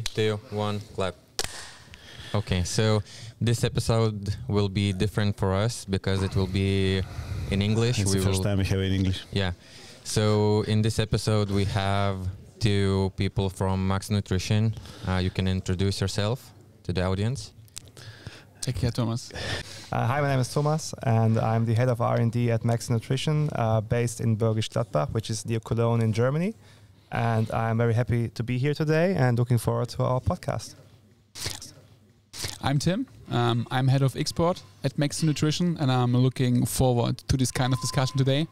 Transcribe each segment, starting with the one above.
2, 1, clap. Okay, so this episode will be different for us because it will be in English. It's the first time we have it in English. Yeah. So in this episode, we have two people from MaxiNutrition. You can introduce yourself to the audience. Take care, Thomas. Hi, my name is Thomas, and I'm the head of R&D at MaxiNutrition, based in Bergisch Gladbach, which is near Cologne in Germany. And I'm very happy to be here today and looking forward to our podcast. I'm Tim. I'm head of export at MaxiNutrition, and I'm looking forward to this kind of discussion today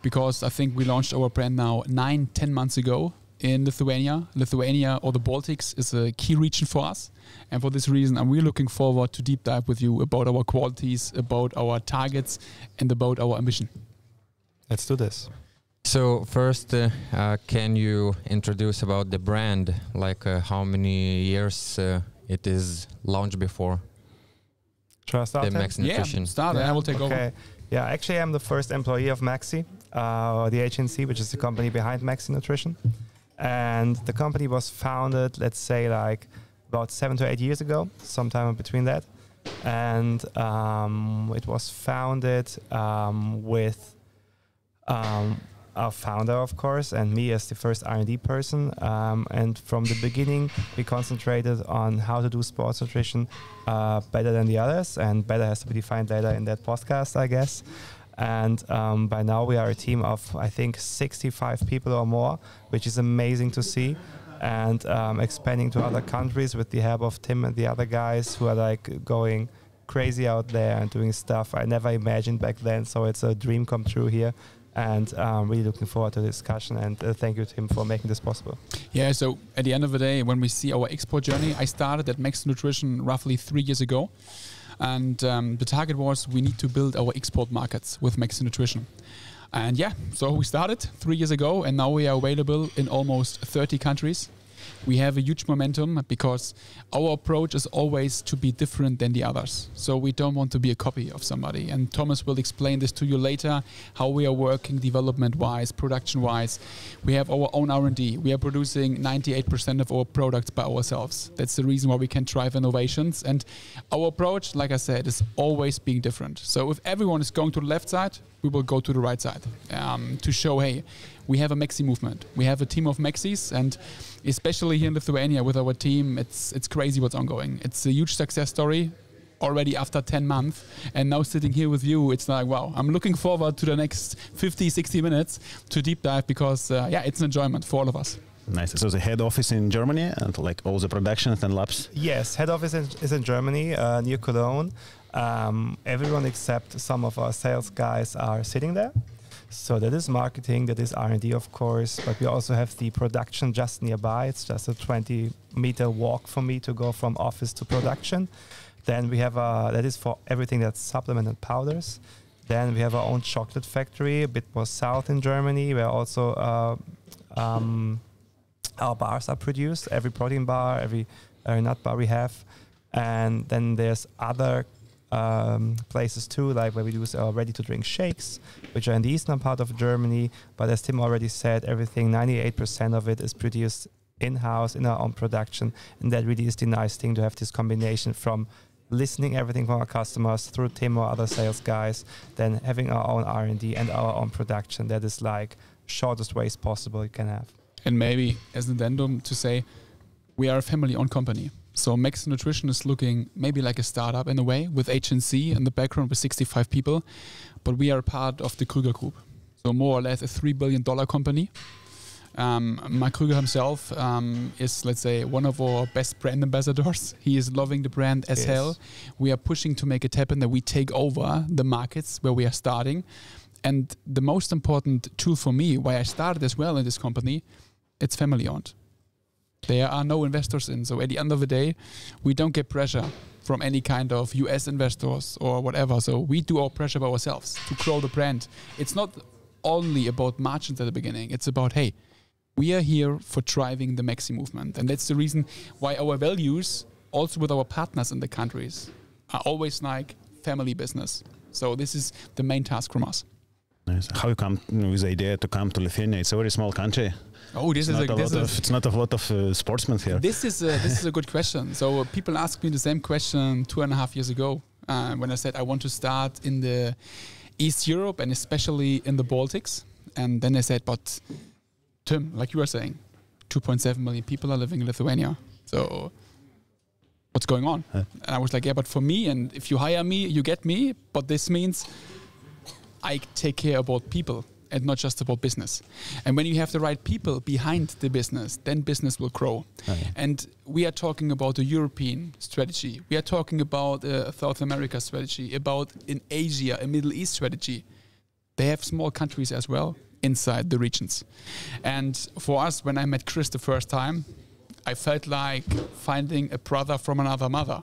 because I think we launched our brand now 9-10 months ago in Lithuania. Lithuania, or the Baltics, is a key region for us. And for this reason, I'm really looking forward to deep dive with you about our qualities, about our targets, and about our ambition. Let's do this. So first, can you introduce about the brand, like how many years it is launched before? Shall I start? The MaxiNutrition. Yeah, start and I will take over. Yeah, actually I'm the first employee of Maxi, the agency, which is the company behind MaxiNutrition. And the company was founded, let's say, like about 7 to 8 years ago, sometime in between that. And it was founded with our founder, of course, and me as the first R&D person. And from the beginning, we concentrated on how to do sports nutrition better than the others. And better has to be defined later in that podcast, I guess. And by now we are a team of, I think, 65 people or more, which is amazing to see. And expanding to other countries with the help of Tim and the other guys who are like going crazy out there and doing stuff I never imagined back then. So it's a dream come true here. And really looking forward to the discussion, and thank you, Tim, for making this possible. Yeah, so at the end of the day, when we see our export journey, I started at MaxiNutrition roughly 3 years ago. And the target was we need to build our export markets with MaxiNutrition. And yeah, so we started 3 years ago, and now we are available in almost 30 countries. We have a huge momentum because our approach is always to be different than the others. So we don't want to be a copy of somebody. And Thomas will explain this to you later, how we are working development-wise, production-wise. We have our own R&D. We are producing 98% of our products by ourselves. That's the reason why we can drive innovations. And our approach, like I said, is always being different. So if everyone is going to the left side, we will go to the right side to show, hey, we have a Maxi movement. We have a team of Maxis, and especially here in Lithuania with our team, it's crazy what's ongoing. It's a huge success story already after 10 months. And now sitting here with you, it's like, wow, I'm looking forward to the next 50, 60 minutes to deep dive because, it's an enjoyment for all of us. Nice. So the head office in Germany and like all the productions and labs? Yes, head office is in Germany, near Cologne. Everyone except some of our sales guys are sitting there. So that is marketing, that is R&D, of course, but we also have the production just nearby. It's just a 20-meter walk for me to go from office to production. Then we have that is for everything that's supplement and powders. Then we have our own chocolate factory, a bit more south in Germany, where also our bars are produced. Every protein bar, every nut bar we have. And then there's other places too, like where we do ready-to-drink shakes, which are in the eastern part of Germany. But as Tim already said, everything, 98% of it is produced in-house, in our own production. And that really is the nice thing, to have this combination from listening everything from our customers through Tim or other sales guys, then having our own R&D and our own production. That is like shortest ways possible you can have. And maybe as an addendum to say, we are a family-owned company. So MaxiNutrition is looking maybe like a startup in a way, with HNC in the background with 65 people, but we are part of the Krüger Group. So more or less a $3 billion company. Mark Krüger himself is, let's say, one of our best brand ambassadors. He is loving the brand as hell. We are pushing to make it happen that we take over the markets where we are starting. And the most important tool for me, why I started as well in this company, it's family owned. There are no investors in. So at the end of the day, we don't get pressure from any kind of US investors or whatever. So we do our pressure by ourselves to grow the brand. It's not only about margins at the beginning. It's about, hey, we are here for driving the Maxi movement. And that's the reason why our values, also with our partners in the countries, are always like family business. So this is the main task from us. Nice. How you come with the idea to come to Lithuania? It's a very small country. Oh, it's not a lot of sportsmen here. This is a good question. So people asked me the same question 2.5 years ago when I said I want to start in the East Europe and especially in the Baltics. And then they said, but Tim, like you were saying, 2.7 million people are living in Lithuania. So what's going on? And I was like, yeah, but for me, and if you hire me, you get me. But this means I take care about people and not just about business. And when you have the right people behind the business, then business will grow. Okay. And we are talking about a European strategy. We are talking about a South America strategy, about in Asia, a Middle East strategy. They have small countries as well inside the regions. And for us, when I met Chris the first time, I felt like finding a brother from another mother.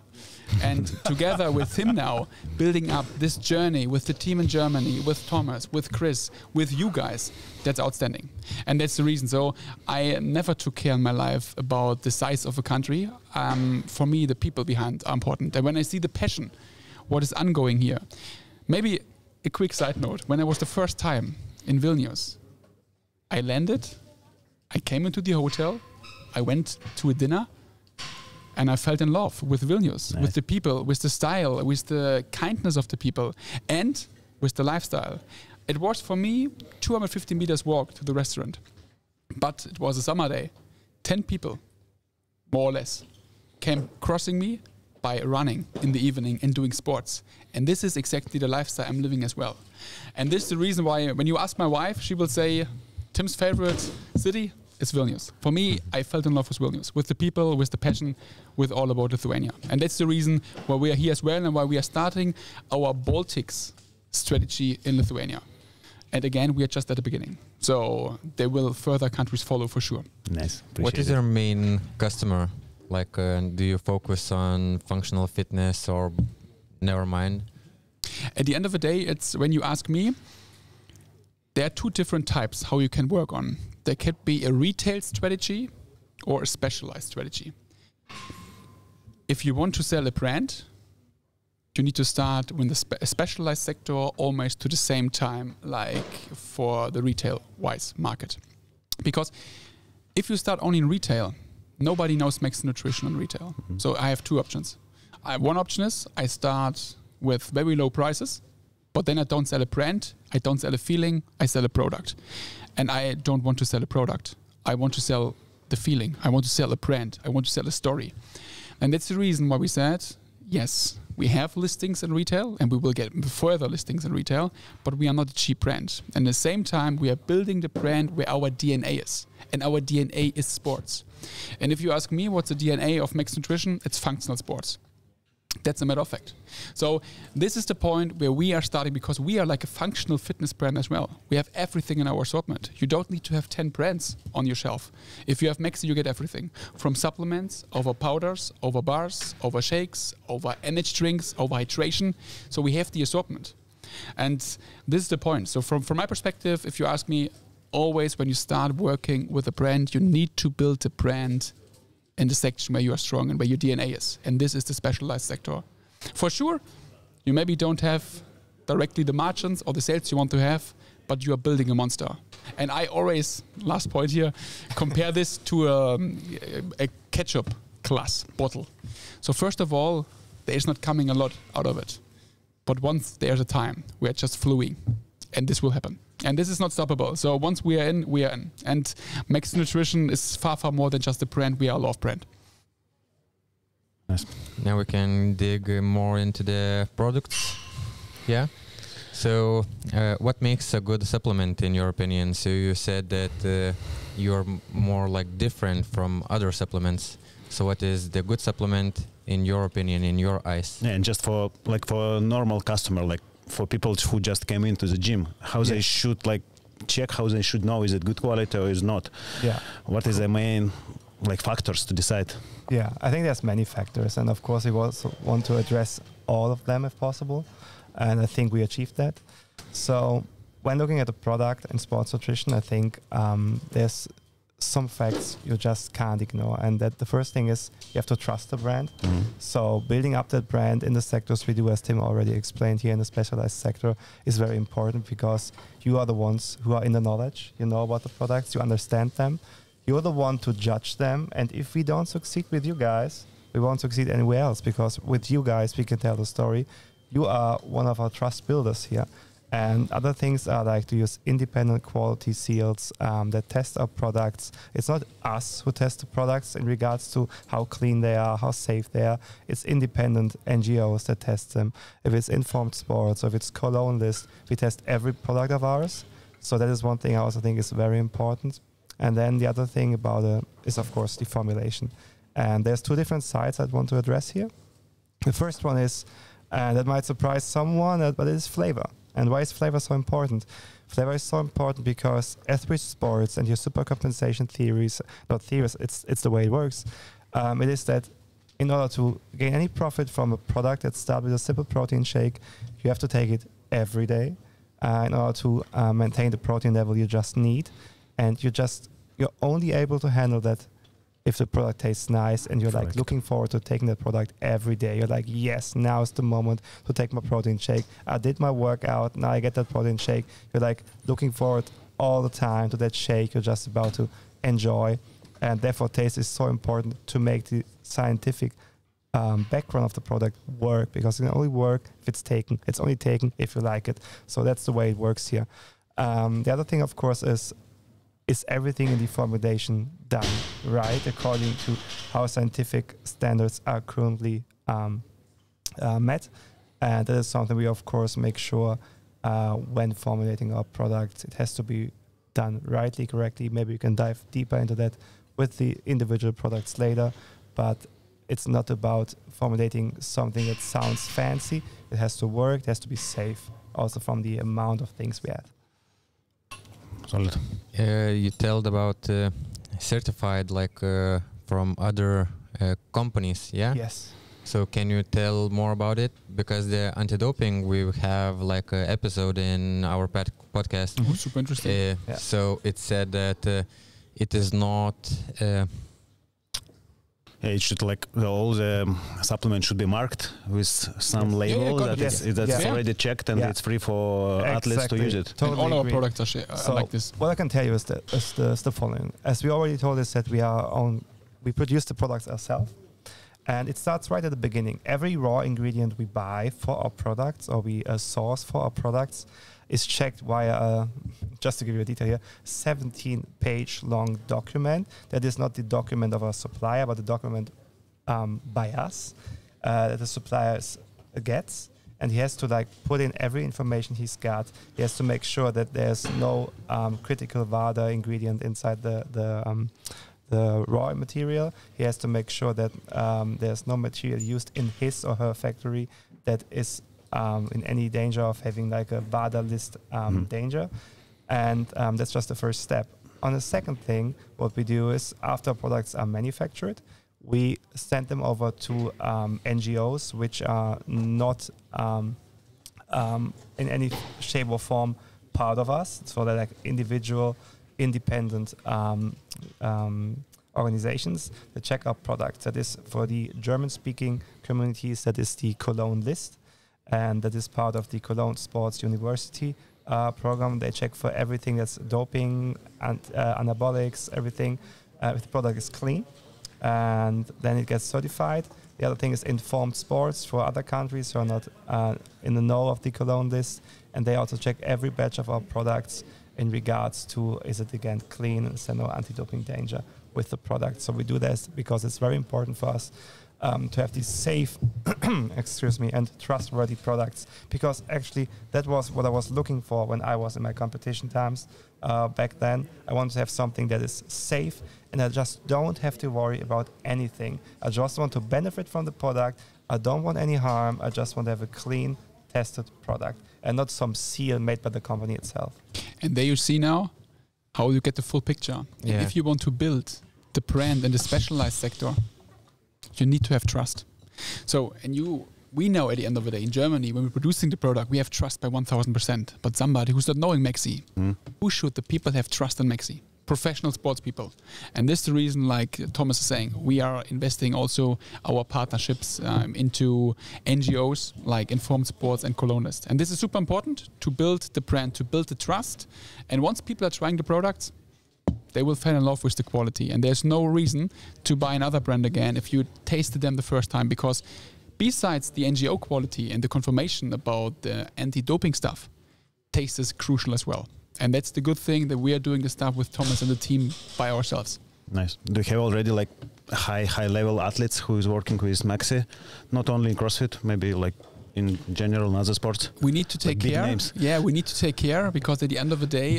And together with him now, building up this journey with the team in Germany, with Thomas, with Chris, with you guys, that's outstanding. And that's the reason. So I never took care in my life about the size of a country. For me, the people behind are important. And when I see the passion, what is ongoing here, maybe a quick side note. When I was the first time in Vilnius, I landed, I came into the hotel, I went to a dinner, and I fell in love with Vilnius, nice. With the people, with the style, with the kindness of the people, and with the lifestyle. It was for me 250 meters walk to the restaurant, but it was a summer day. 10 people, more or less, came crossing me by running in the evening and doing sports. And this is exactly the lifestyle I'm living as well. And this is the reason why when you ask my wife, she will say, Tim's favorite city is Vilnius. For me, I fell in love with Vilnius, with the people, with the passion, with all about Lithuania. And that's the reason why we are here as well and why we are starting our Baltics strategy in Lithuania. And again, we are just at the beginning. So there will further countries follow for sure. Nice. What is your main customer? Like, do you focus on functional fitness or never mind? At the end of the day, it's when you ask me, there are two different types how you can work on. There could be a retail strategy or a specialized strategy. If you want to sell a brand, you need to start with the specialized sector almost to the same time like for the retail-wise market. Because if you start only in retail, nobody knows MaxiNutrition in retail. Mm-hmm. So I have two options. One option is I start with very low prices, but then I don't sell a brand, I don't sell a feeling, I sell a product. And I don't want to sell a product. I want to sell the feeling. I want to sell a brand. I want to sell a story. And that's the reason why we said, yes, we have listings in retail and we will get further listings in retail, but we are not a cheap brand. And at the same time, we are building the brand where our DNA is. And our DNA is sports. And if you ask me what's the DNA of MaxiNutrition, it's functional sports. That's a matter of fact. So this is the point where we are starting because we are like a functional fitness brand as well. We have everything in our assortment. You don't need to have 10 brands on your shelf. If you have Maxi, you get everything. From supplements, over powders, over bars, over shakes, over energy drinks, over hydration. So we have the assortment. And this is the point. So from my perspective, if you ask me, always when you start working with a brand, you need to build a brand in the section where you are strong and where your DNA is. And this is the specialized sector. For sure, you maybe don't have directly the margins or the sales you want to have, but you are building a monster. And I always, last point here, compare this to a ketchup glass bottle. So first of all, there is not coming a lot out of it. But once there's a time, we are just flowing. And this will happen. And this is not stoppable. So once we are in, we are in. And MaxiNutrition is far, far more than just a brand. We are a love brand. Nice. Now we can dig more into the products. Yeah. So what makes a good supplement in your opinion? So you said that you're more like different from other supplements. So what is the good supplement in your opinion, in your eyes? Yeah, and just for a normal customer, like for people who just came into the gym, how they should check, how they should know is it good quality or is not? Yeah. What is the main factors to decide? Yeah, I think there's many factors, and of course we also want to address all of them if possible, and I think we achieved that. So when looking at the product in sports nutrition, I think there's some facts you just can't ignore, and that the first thing is you have to trust the brand. So building up that brand in the sectors we do, as Tim already explained here in the specialized sector, is very important, because you are the ones who are in the knowledge, you know about the products, you understand them, you're the one to judge them, and if we don't succeed with you guys, we won't succeed anywhere else, because with you guys we can tell the story. You are one of our trust builders here. And other things are like to use independent quality seals that test our products. It's not us who test the products in regards to how clean they are, how safe they are. It's independent NGOs that test them. If it's Informed Sports or if it's Cologne List, we test every product of ours. So that is one thing I also think is very important. And then the other thing about it is, of course, the formulation. And there's two different sides I'd want to address here. The first one is, that might surprise someone, but it is flavor. And why is flavor so important? Flavor is so important because Etheridge Sports and your supercompensation theories, not theories, it's the way it works. It is that in order to gain any profit from a product that starts with a simple protein shake, you have to take it every day in order to maintain the protein level you just need. And you're only able to handle that if the product tastes nice and you're like looking forward to taking that product every day. You're like, yes, now is the moment to take my protein shake. I did my workout, now I get that protein shake. You're like looking forward all the time to that shake you're just about to enjoy. And therefore taste is so important to make the scientific background of the product work, because it can only work if it's taken. It's only taken if you like it. So that's the way it works here. The other thing, of course, is everything in the formulation done right according to how scientific standards are currently met? And that is something we, of course, make sure when formulating our products. It has to be done rightly, correctly. Maybe you can dive deeper into that with the individual products later, but it's not about formulating something that sounds fancy. It has to work, it has to be safe, also from the amount of things we add. Solid. You told about certified, like from other companies, yeah? Yes. So can you tell more about it? Because the anti-doping, we have like an episode in our podcast. Mm-hmm. Super interesting. Yeah. So it said that it is not... it should all the supplements should be marked with some label that's already checked and it's free for athletes to use it. Totally all our products are like this. What I can tell you is the following. As we already told us that we produce the products ourselves, and it starts right at the beginning. Every raw ingredient we buy for our products or we source for our products is checked via, just to give you a detail here, 17-page long document. That is not the document of our supplier, but the document by us that the supplier gets. And he has to put in every information he's got. He has to make sure that there's no critical VADA ingredient inside the raw material. He has to make sure that there's no material used in his or her factory that is in any danger of having a VADA list danger. And that's just the first step. On the second thing, what we do is after products are manufactured, we send them over to NGOs, which are not in any shape or form part of us. So they're individual, independent organizations that check our products. That is for the German-speaking communities, that is the Cologne List. And that is part of the Cologne Sports University program. They check for everything that's doping and anabolics, everything. If the product is clean, and then it gets certified. The other thing is Informed Sports for other countries who are not in the know of the Cologne List, and they also check every batch of our products in regards to, is it again clean, is there no anti-doping danger with the product. So we do this because it's very important for us to have these safe, and trustworthy products, because actually that was what I was looking for when I was in my competition times back then. I wanted to have something that is safe, and I just don't have to worry about anything. I just want to benefit from the product. I don't want any harm. I just want to have a clean, tested product, and not some seal made by the company itself. And there you see now how you get the full picture. Yeah. If you want to build the brand in the specialized sector, you need to have trust. So, we know at the end of the day in Germany, when we're producing the product, we have trust by 1000%. But somebody who's not knowing MAXI, who should the people have trust in MAXI? professional sports people. And this is the reason, like Thomas is saying, we are investing also our partnerships into NGOs like Informed Sports and Colonist. And this is super important to build the brand, to build the trust. And once people are trying the products, they will fall in love with the quality. And there's no reason to buy another brand again if you tasted them the first time, because besides the NGO quality and the confirmation about the anti-doping stuff, taste is crucial as well. And that's the good thing, that we are doing the stuff with Thomas and the team by ourselves. Nice. Do you have already like high level athletes who is working with Maxi? Not only in CrossFit, maybe like in general in other sports? We need to take care. Names. Yeah, we need to take care, because at the end of the day,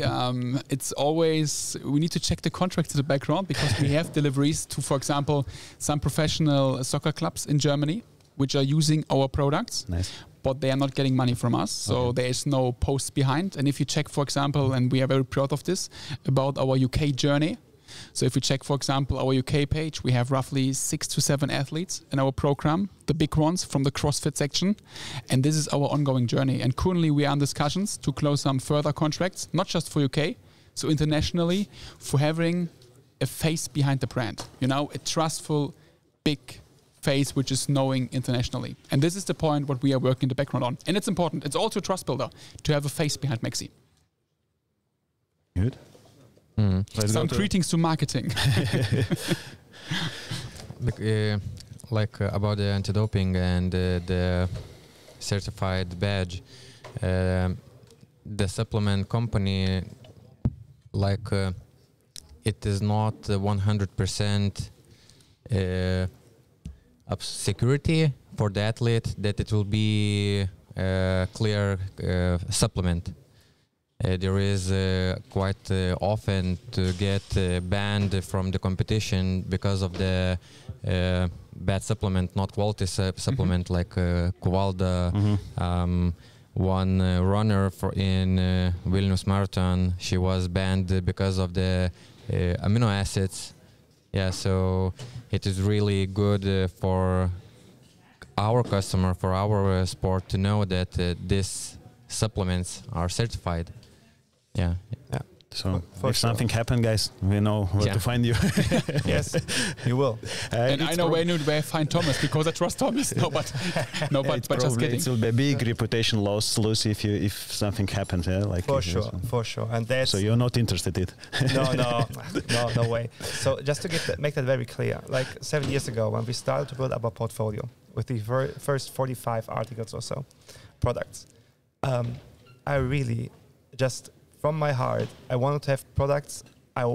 it's always, we need to check the contracts in the background, because we have deliveries to, for example, some professional soccer clubs in Germany, which are using our products. Nice. But they are not getting money from us, so there is no post behind. And if you check, for example, and we are very proud of this, about our UK journey. So if you check, for example, our UK page, we have roughly 6 to 7 athletes in our program, the big ones from the CrossFit section. And this is our ongoing journey. And currently we are in discussions to close some further contracts, not just for UK, so internationally, for having a face behind the brand. You know, a trustful, big face which is knowing internationally. And this is the point what we are working in the background on. And it's important. It's also a trust builder to have a face behind Maxi. Good. Some greetings to marketing. About the anti-doping and the certified badge, the supplement company, it is not 100% of security for the athlete that it will be a clear supplement. There is quite often to get banned from the competition because of the bad supplement, not quality supplement, like Kuvalda. One runner in Vilnius Marathon, she was banned because of the amino acids. Yeah, so it is really good for our customer, for our sport, to know that these supplements are certified. Yeah. So if something happened, guys, we know where to find you. Yes, you will. And I know where I find Thomas, because I trust Thomas. But just kidding. It will be a big reputation loss if something happens. Yeah, like for sure. And that's so you're not interested in it. No way. So just to make that very clear, like 7 years ago, when we started to build up our portfolio with the first 45 articles or so, products, I really just, from my heart, I wanted to have products I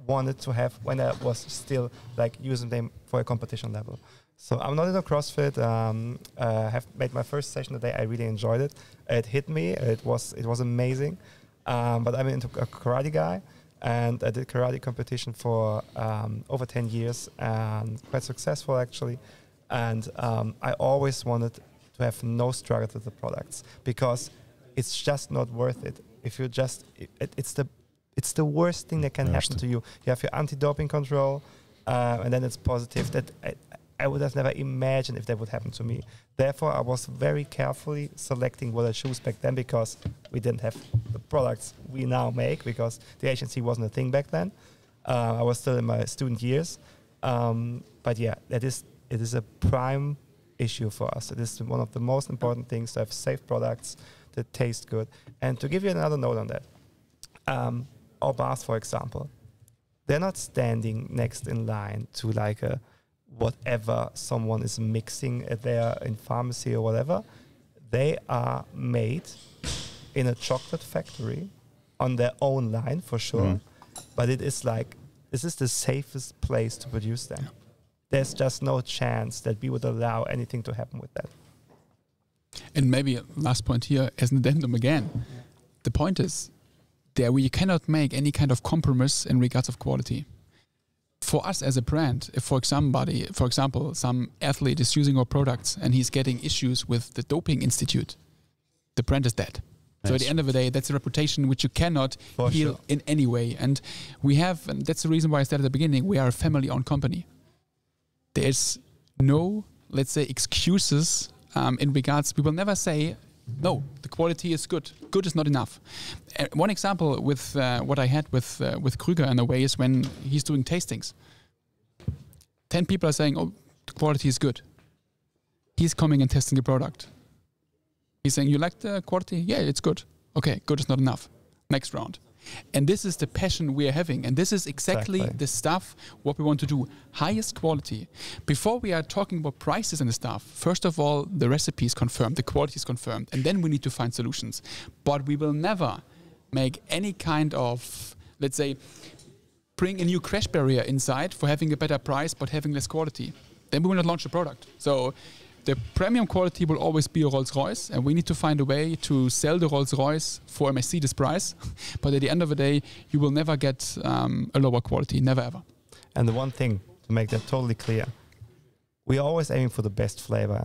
wanted to have when I was still like using them for a competition level. So I'm not into CrossFit. I have made my first session today. I really enjoyed it. It hit me. It was amazing. But I'm into a karate guy, and I did karate competition for over 10 years, and quite successful actually. And I always wanted to have no struggle with the products, because it's just not worth it. If you just, it's the worst thing that can happen to you. You have your anti-doping control, and then it's positive. That I would have never imagined if that would happen to me. Therefore, I was very carefully selecting what I choose back then, because we didn't have the products we now make, because the agency wasn't a thing back then. I was still in my student years. But yeah, it is a prime issue for us. It is one of the most important things to have safe products that taste good. And to give you another note on that, our bars, for example, they're not standing next in line to like a whatever someone is mixing there in pharmacy or whatever. They are made in a chocolate factory on their own line for sure. But it is like, this is the safest place to produce them. Yeah. There's just no chance that we would allow anything to happen with that. And maybe last point here, as an addendum again, the point is there we cannot make any kind of compromise in regards of quality. For us as a brand, if for example, some athlete is using our products and he's getting issues with the doping institute, the brand is dead. So at the end of the day, that's a reputation which you cannot heal in any way. And we have, and that's the reason why I said at the beginning, we are a family-owned company. There's no, let's say, excuses in regards, we will never say, no, the quality is good. Good is not enough. One example with what I had with Krüger in a way is when he's doing tastings. 10 people are saying, "Oh, the quality is good." He's coming and testing the product. He's saying, "You like the quality? Yeah, it's good." Okay, good is not enough. Next round. And this is the passion we are having. And this is exactly the stuff what we want to do. Highest quality. Before we are talking about prices and the stuff, first of all, the recipe is confirmed, the quality is confirmed, and then we need to find solutions. But we will never make any kind of, let's say, bring a new crash barrier inside for having a better price but having less quality. Then we will not launch the product. So the premium quality will always be a Rolls-Royce, and we need to find a way to sell the Rolls-Royce for a Mercedes price. But at the end of the day, you will never get a lower quality, never ever. And the one thing, to make that totally clear, we're always aiming for the best flavor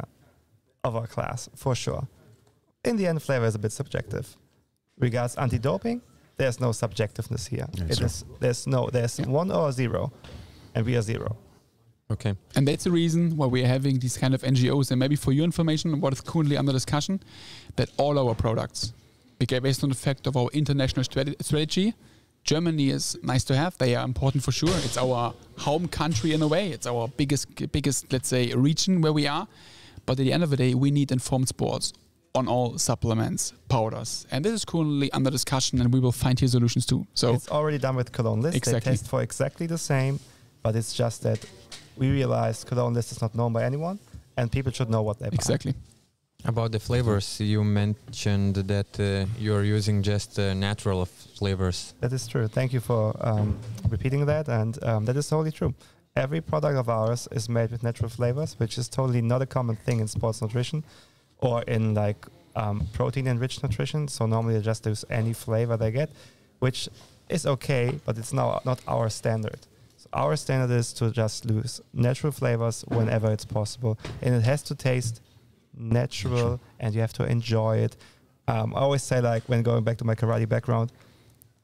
of our class, for sure. In the end, flavor is a bit subjective. Regards anti-doping, there's no subjectiveness here. There's 1 or 0, and we are 0. Okay. And that's the reason why we are having these kind of NGOs. And maybe for your information, what is currently under discussion, that all our products, based on the fact of our international strategy, Germany is nice to have. They are important for sure. It's our home country in a way. It's our biggest, let's say, region where we are. But at the end of the day, we need informed sports on all supplements, powders. And this is currently under discussion, and we will find here solutions too. So it's already done with Cologne List. Exactly. They test for exactly the same, but it's just that we realized Cologne List is not known by anyone, and people should know what they buy. Exactly. About the flavors, you mentioned that you're using just natural flavors. That is true. Thank you for repeating that, and that is totally true. Every product of ours is made with natural flavors, which is totally not a common thing in sports nutrition or in like protein-enriched nutrition. So normally they just use any flavor they get, which is okay, but it's not our standard. So our standard is to just use natural flavors whenever it's possible, and it has to taste natural, and you have to enjoy it. I always say, like, when going back to my karate background,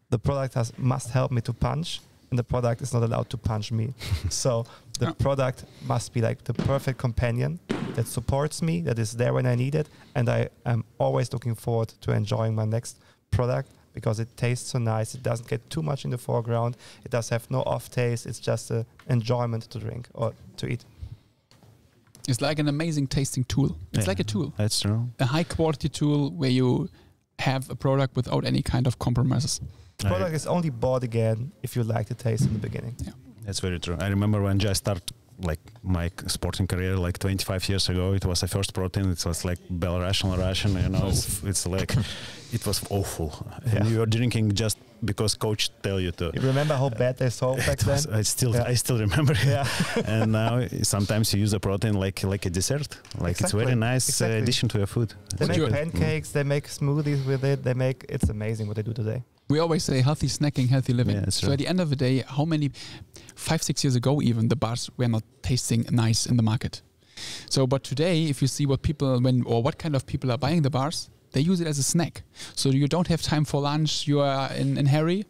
the product must help me to punch, and the product is not allowed to punch me. So the product must be like the perfect companion that supports me, that is there when I need it, and I am always looking forward to enjoying my next product because it tastes so nice. It doesn't get too much in the foreground. It does have no off taste. It's just an enjoyment to drink or to eat. It's like an amazing tasting tool. It's like a tool. That's true. A high quality tool where you have a product without any kind of compromises. The product is only bought again if you like the taste in the beginning. Yeah. That's very true. I remember when I started like my sporting career like 25 years ago, it was the first protein. It was like Belarusian, you know, it's like, it was awful. Yeah. And you were drinking just because coach tell you to. You remember how bad they sold back then? I still remember. Yeah. And now sometimes you use a protein like a dessert. Like it's very nice addition to your food. They make pancakes, they make smoothies with it. It's amazing what they do today. We always say healthy snacking, healthy living. Yeah, so at the end of the day, how many, 5-6 years ago even, the bars were not tasting nice in the market. So, but today, if you see what people, what kind of people are buying the bars, they use it as a snack. So you don't have time for lunch, you are in hurry,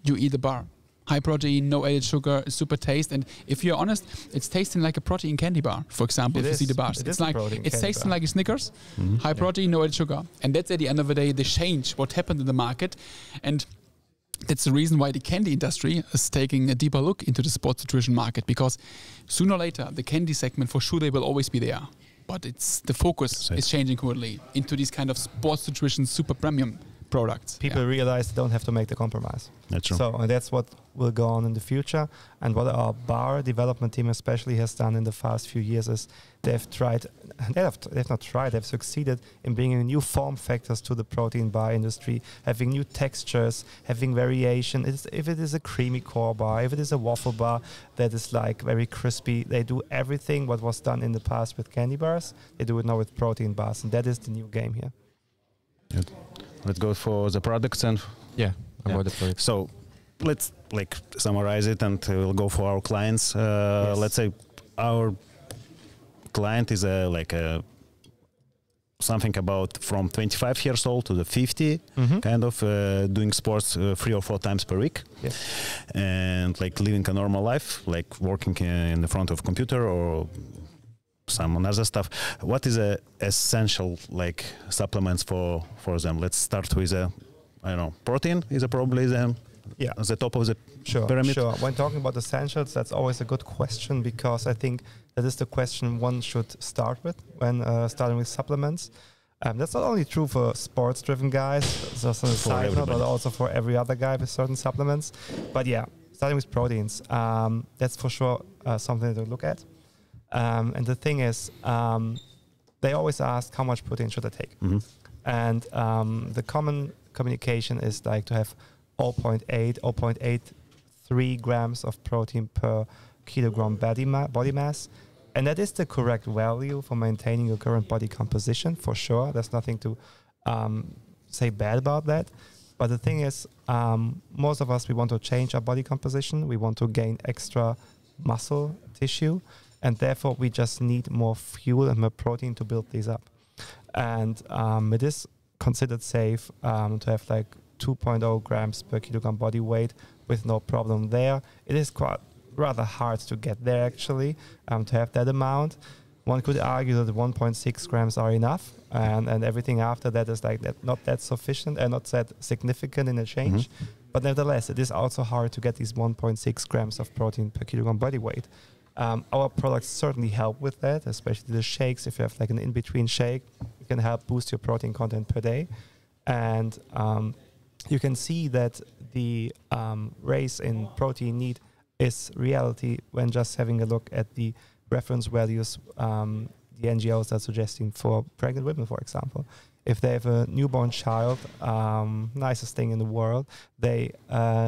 you eat the bar. High protein, no added sugar, super taste. And if you're honest, it's tasting like a protein candy bar, for example, if you see the bars. It's tasting like a Snickers, high protein, no added sugar. And that's at the end of the day, the change, what happened in the market. And that's the reason why the candy industry is taking a deeper look into the sports nutrition market, because sooner or later, the candy segment, for sure, they will always be there. But it's the focus is changing currently into these kind of sports nutrition super premium products. People realize they don't have to make the compromise. That's true. So, and that's what will go on in the future. And what our bar development team especially has done in the past few years is they've succeeded in bringing new form factors to the protein bar industry, having new textures, having variation. If it is a creamy core bar, if it is a waffle bar that is like very crispy, they do everything what was done in the past with candy bars, they do it now with protein bars, and that is the new game here. Good. Let's go for the products and about the products. So let's like summarize it, and we'll go for our clients. Yes. Let's say our client is something about from 25 years old to the 50, kind of doing sports 3 or 4 times per week, yes. and like living a normal life, like working in the front of a computer or some other stuff. What is a essential like supplements for them? Let's start with protein is probably the top of the pyramid. Sure. When talking about essentials, that's always a good question, because I think that is the question one should start with when starting with supplements. That's not only true for sports-driven guys, just on a side note, but also for every other guy with certain supplements. But yeah, starting with proteins, that's for sure something to look at. And the thing is, they always ask, how much protein should I take? Mm-hmm. And the common communication is like to have 0.83 grams of protein per kilogram body mass. And that is the correct value for maintaining your current body composition, for sure. There's nothing to say bad about that. But the thing is, most of us, we want to change our body composition. We want to gain extra muscle tissue. And therefore, we just need more fuel and more protein to build these up. And it is considered safe to have like 2.0 grams per kilogram body weight with no problem there. It is quite rather hard to get there, actually, to have that amount. One could argue that 1.6 grams are enough, and everything after that is like that, not that sufficient and not that significant in a change. Mm-hmm. But nevertheless, it is also hard to get these 1.6 grams of protein per kilogram body weight. Our products certainly help with that, especially the shakes. If you have like an in-between shake, it can help boost your protein content per day. And you can see that the raise in protein need is reality when just having a look at the reference values the NGOs are suggesting for pregnant women, for example. If they have a newborn child, nicest thing in the world, they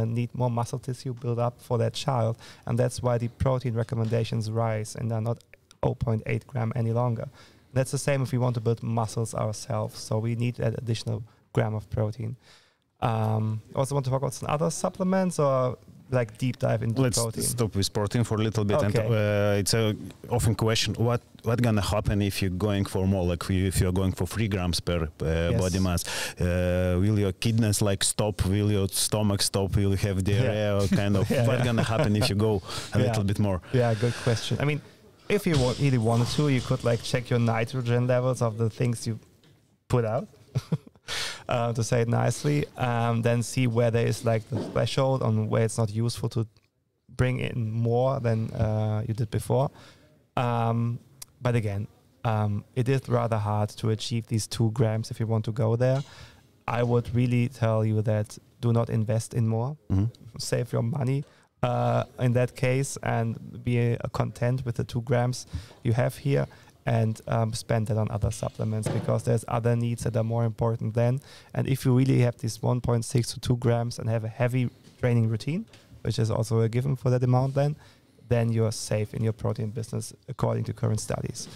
need more muscle tissue build up for that child. And that's why the protein recommendations rise and are not 0.8 gram any longer. That's the same if we want to build muscles ourselves. So we need that additional gram of protein. Also want to talk about some other supplements, or like deep dive into protein? Let's stop with protein for a little bit. Okay. And it's a often question, what gonna happen if you're going for more, like if you're going for 3 grams per body mass? Will your kidneys like stop? Will your stomach stop? Will you have diarrhea? Or kind of what's gonna happen if you go a little bit more? Yeah, good question. I mean, if you really wanted to, you could like check your nitrogen levels of the things you put out. To say it nicely, then see where there is like the threshold on where it's not useful to bring in more than you did before. But again, it is rather hard to achieve these 2 grams if you want to go there. I would really tell you that do not invest in more. Mm-hmm. Save your money in that case and be content with the 2 grams you have here. And spend that on other supplements, because there's other needs that are more important then. And if you really have this 1.6 to 2 grams and have a heavy training routine, which is also a given for that amount, then you're safe in your protein business according to current studies.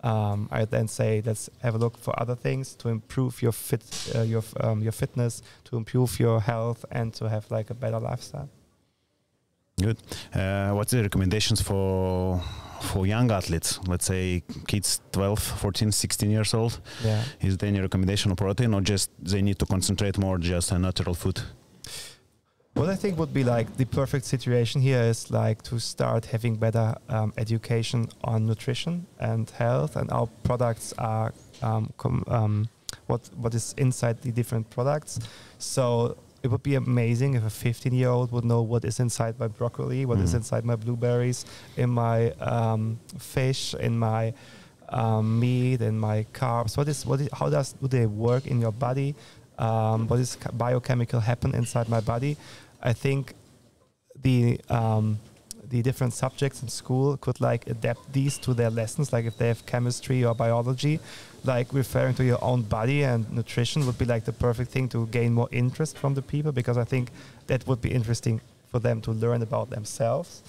I then say let's have a look for other things to improve your fitness, to improve your health, and to have like a better lifestyle. Good. What's the recommendations for young athletes, let's say kids 12, 14, 16 years old? Yeah. Is there any recommendation of protein, or just they need to concentrate more just on natural food? What I think would be like the perfect situation here is like to start having better education on nutrition and health, and our products are what is inside the different products. So it would be amazing if a 15-year-old would know what is inside my broccoli, what is inside my blueberries, in my fish, in my meat, in my carbs. How do they work in your body? What is biochemical happen inside my body? I think the different subjects in school could like adapt these to their lessons. Like if they have chemistry or biology, like referring to your own body and nutrition would be like the perfect thing to gain more interest from the people, because I think that would be interesting for them to learn about themselves.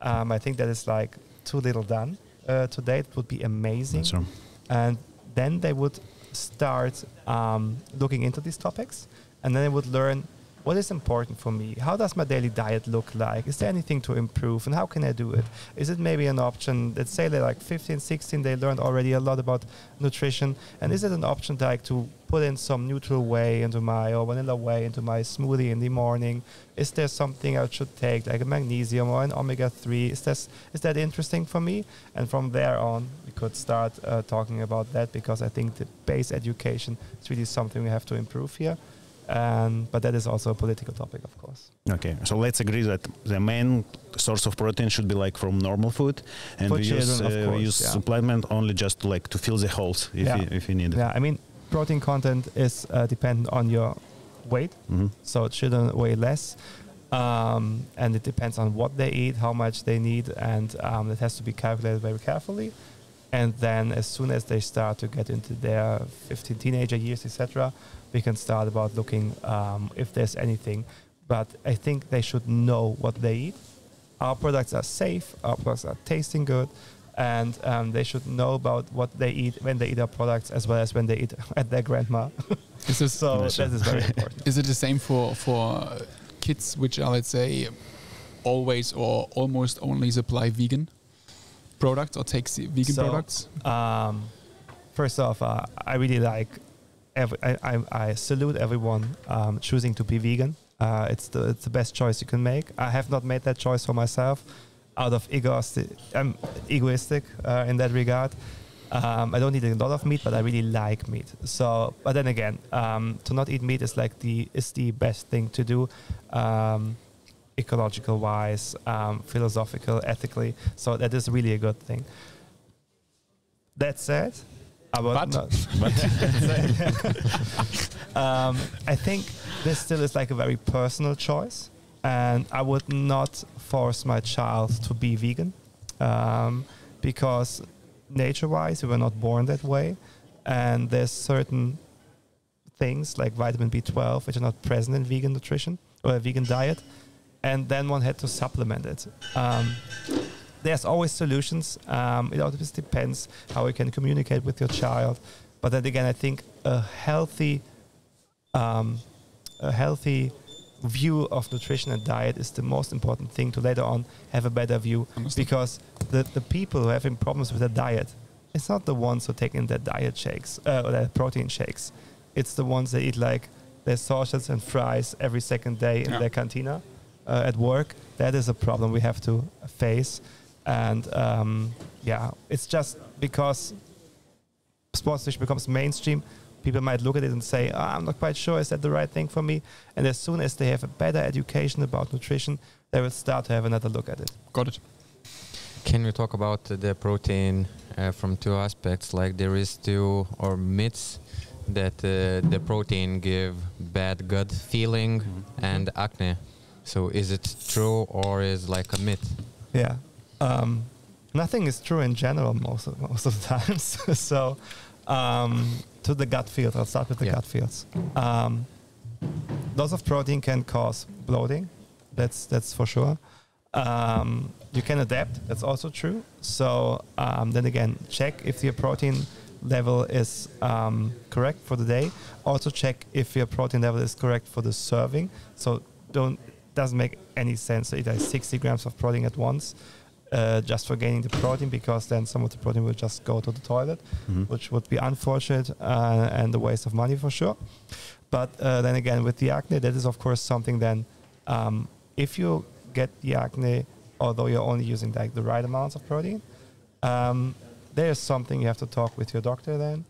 I think that is like too little done today. It would be amazing. That's true. And then they would start looking into these topics, and then they would learn what is important for me. How does my daily diet look like? Is there anything to improve, and how can I do it? Is it maybe an option? Let's say they're like 15, 16, they learned already a lot about nutrition. And is it an option like to put in some neutral whey into or vanilla whey into my smoothie in the morning? Is there something I should take, like a magnesium or an omega-3? Is that interesting for me? And from there on, we could start talking about that, because I think the base education is really something we have to improve here. But that is also a political topic, of course. Okay, so let's agree that the main source of protein should be like from normal food, and we use supplement only just to fill the holes if you need it. Yeah, I mean, protein content is dependent on your weight, so it shouldn't weigh less. And it depends on what they eat, how much they need, and it has to be calculated very carefully. And then as soon as they start to get into their 15 teenager years, etc., we can start about looking if there's anything. But I think they should know what they eat. Our products are safe, our products are tasting good, and they should know about what they eat when they eat our products, as well as when they eat at their grandma. So that is very important. Is it the same for kids which are, let's say, always or almost only supply vegan products or take vegan products? First off, I really like, I salute everyone choosing to be vegan. It's the best choice you can make. I have not made that choice for myself out of I'm egoistic in that regard. I don't eat a lot of meat, but I really like meat. So, but then again, to not eat meat is the best thing to do, ecological wise, philosophical, ethically. So that is really a good thing. That said, I think this still is like a very personal choice, and I would not force my child to be vegan, because nature-wise, we were not born that way, and there's certain things like vitamin B12 which are not present in vegan nutrition or a vegan diet, and then one had to supplement it. There's always solutions. It always depends how you can communicate with your child, but then again, I think a healthy view of nutrition and diet is the most important thing to later on have a better view. Because the people who are having problems with their diet, it's not the ones who take in their diet shakes or their protein shakes. It's the ones that eat like their sausages and fries every second day in their cantina at work. That is a problem we have to face. And it's just because sports nutrition becomes mainstream, people might look at it and say, I'm not quite sure, is that the right thing for me? And as soon as they have a better education about nutrition, they will start to have another look at it. Got it. Can we talk about the protein from two aspects? Like there is two or myths that the protein give bad gut feeling and acne. So is it true or is like a myth? Yeah. Nothing is true in general most of the times. So to the gut field, I'll start with the gut fields. Loss of protein can cause bloating. That's for sure. You can adapt. That's also true. So then again, check if your protein level is correct for the day. Also check if your protein level is correct for the serving. So doesn't make any sense to eat like 60 grams of protein at once just for gaining the protein, because then some of the protein will just go to the toilet, which would be unfortunate and a waste of money for sure. But then again, with the acne, that is of course something then, if you get the acne, although you're only using like the right amounts of protein, there is something you have to talk with your doctor then.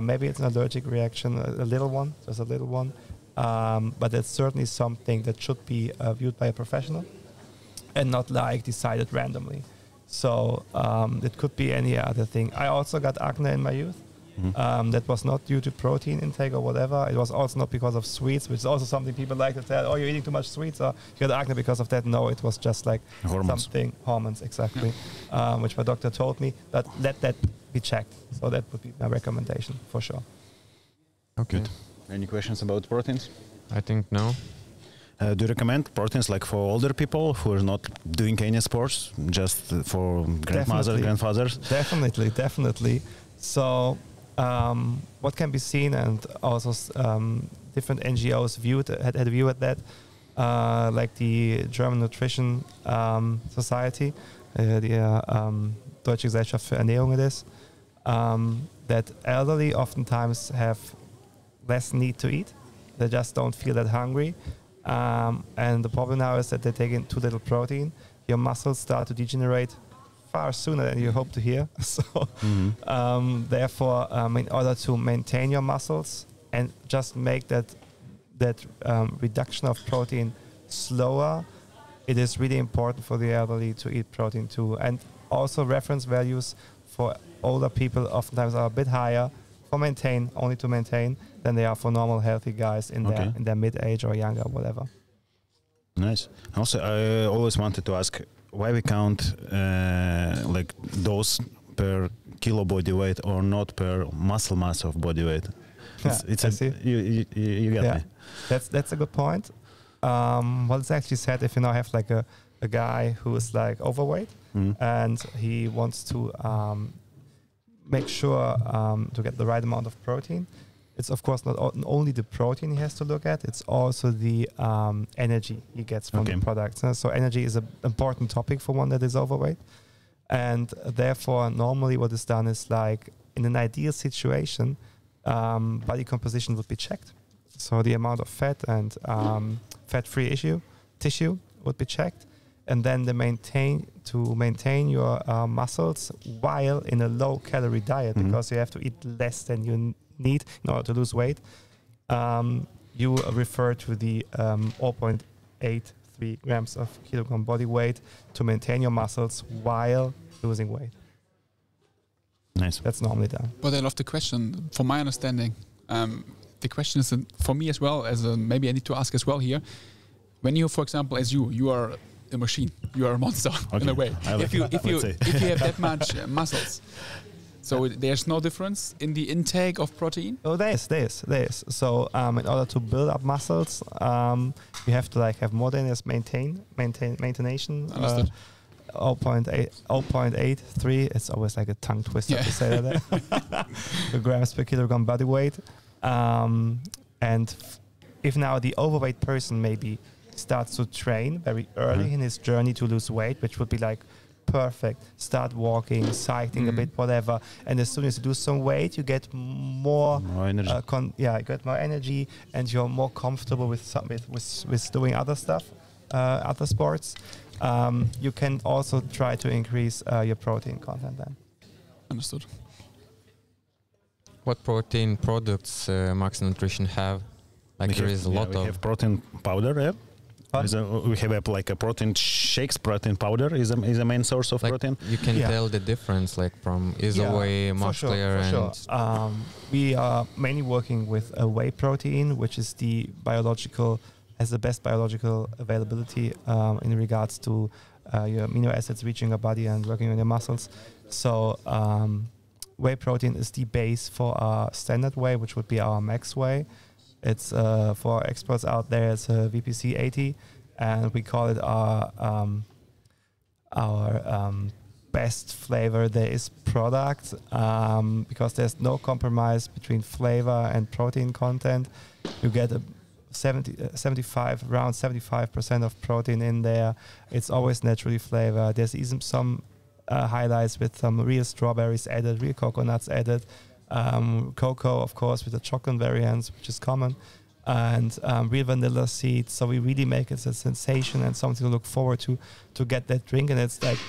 Maybe it's an allergic reaction, a little one, just a little one. But it's certainly something that should be viewed by a professional and not like decided randomly. So it could be any other thing. I also got acne in my youth. That was not due to protein intake or whatever. It was also not because of sweets, which is also something people like to tell, oh, you're eating too much sweets, or you got acne because of that. No, it was just like hormones, exactly, which my doctor told me. But let that be checked. So that would be my recommendation for sure. Okay. Good. Any questions about proteins? I think no. Do you recommend proteins like for older people who are not doing any sports, just for grandfathers? Definitely. So what can be seen, and also different NGOs had a view at that, like the German Nutrition Society, the Deutsche Gesellschaft für Ernährung it is, that elderly oftentimes have less need to eat. They just don't feel that hungry. And the problem now is that they take in too little protein. Your muscles start to degenerate far sooner than you hope to hear. So, therefore, in order to maintain your muscles and just make that reduction of protein slower, it is really important for the elderly to eat protein too. And also reference values for older people oftentimes are a bit higher only to maintain than they are for normal healthy guys in their mid-age or younger, whatever. Nice. Also, I always wanted to ask why we count like dose per kilo body weight or not per muscle mass of body weight. You get me. That's a good point. Well, it's actually said if you now have like a guy who is like overweight and he wants to make sure to get the right amount of protein, it's of course not only the protein he has to look at, it's also the energy he gets from the products. So energy is an important topic for one that is overweight. And therefore, normally what is done is like in an ideal situation, body composition would be checked. So the amount of fat and fat-free tissue would be checked. And then to maintain your muscles while in a low-calorie diet, because you have to eat less than you need in order to lose weight, you refer to the 0.83 grams of kilogram body weight to maintain your muscles while losing weight. Nice. That's normally done. But I love the question. From my understanding, the question is for me as well, maybe I need to ask as well here. When you, for example, as you are a machine, you are a monster in a way. If you have that much muscles, so there's no difference in the intake of protein? Oh, there is. So in order to build up muscles, you have to like have more than just maintain. 0.83. It's always like a tongue twister to say that. Grams per kilogram body weight. And if now the overweight person maybe starts to train very early in his journey to lose weight, which would be like perfect, start walking, cycling a bit, whatever, and as soon as you lose some weight, you get more energy. You get more energy, and you're more comfortable with doing other stuff, other sports. You can also try to increase your protein content then. Understood. What protein products MaxiNutrition have? Like there is a lot of... We have protein powder, we have a protein shakes. Protein powder is a main source of protein. You can tell the difference like from Isoway, Musclear, and... We are mainly working with a whey protein, which is has the best biological availability in regards to your amino acids reaching your body and working on your muscles. So whey protein is the base for our standard whey, which would be our max whey. It's for experts out there, it's a VPC 80, and we call it our best flavor there is product, because there's no compromise between flavor and protein content. You get around 75% of protein in there. It's always naturally flavored. There's even some highlights with some real strawberries added, real coconuts added. Cocoa, of course, with the chocolate variants, which is common, and real vanilla seeds. So we really make it a sensation and something to look forward to get that drink. And it's like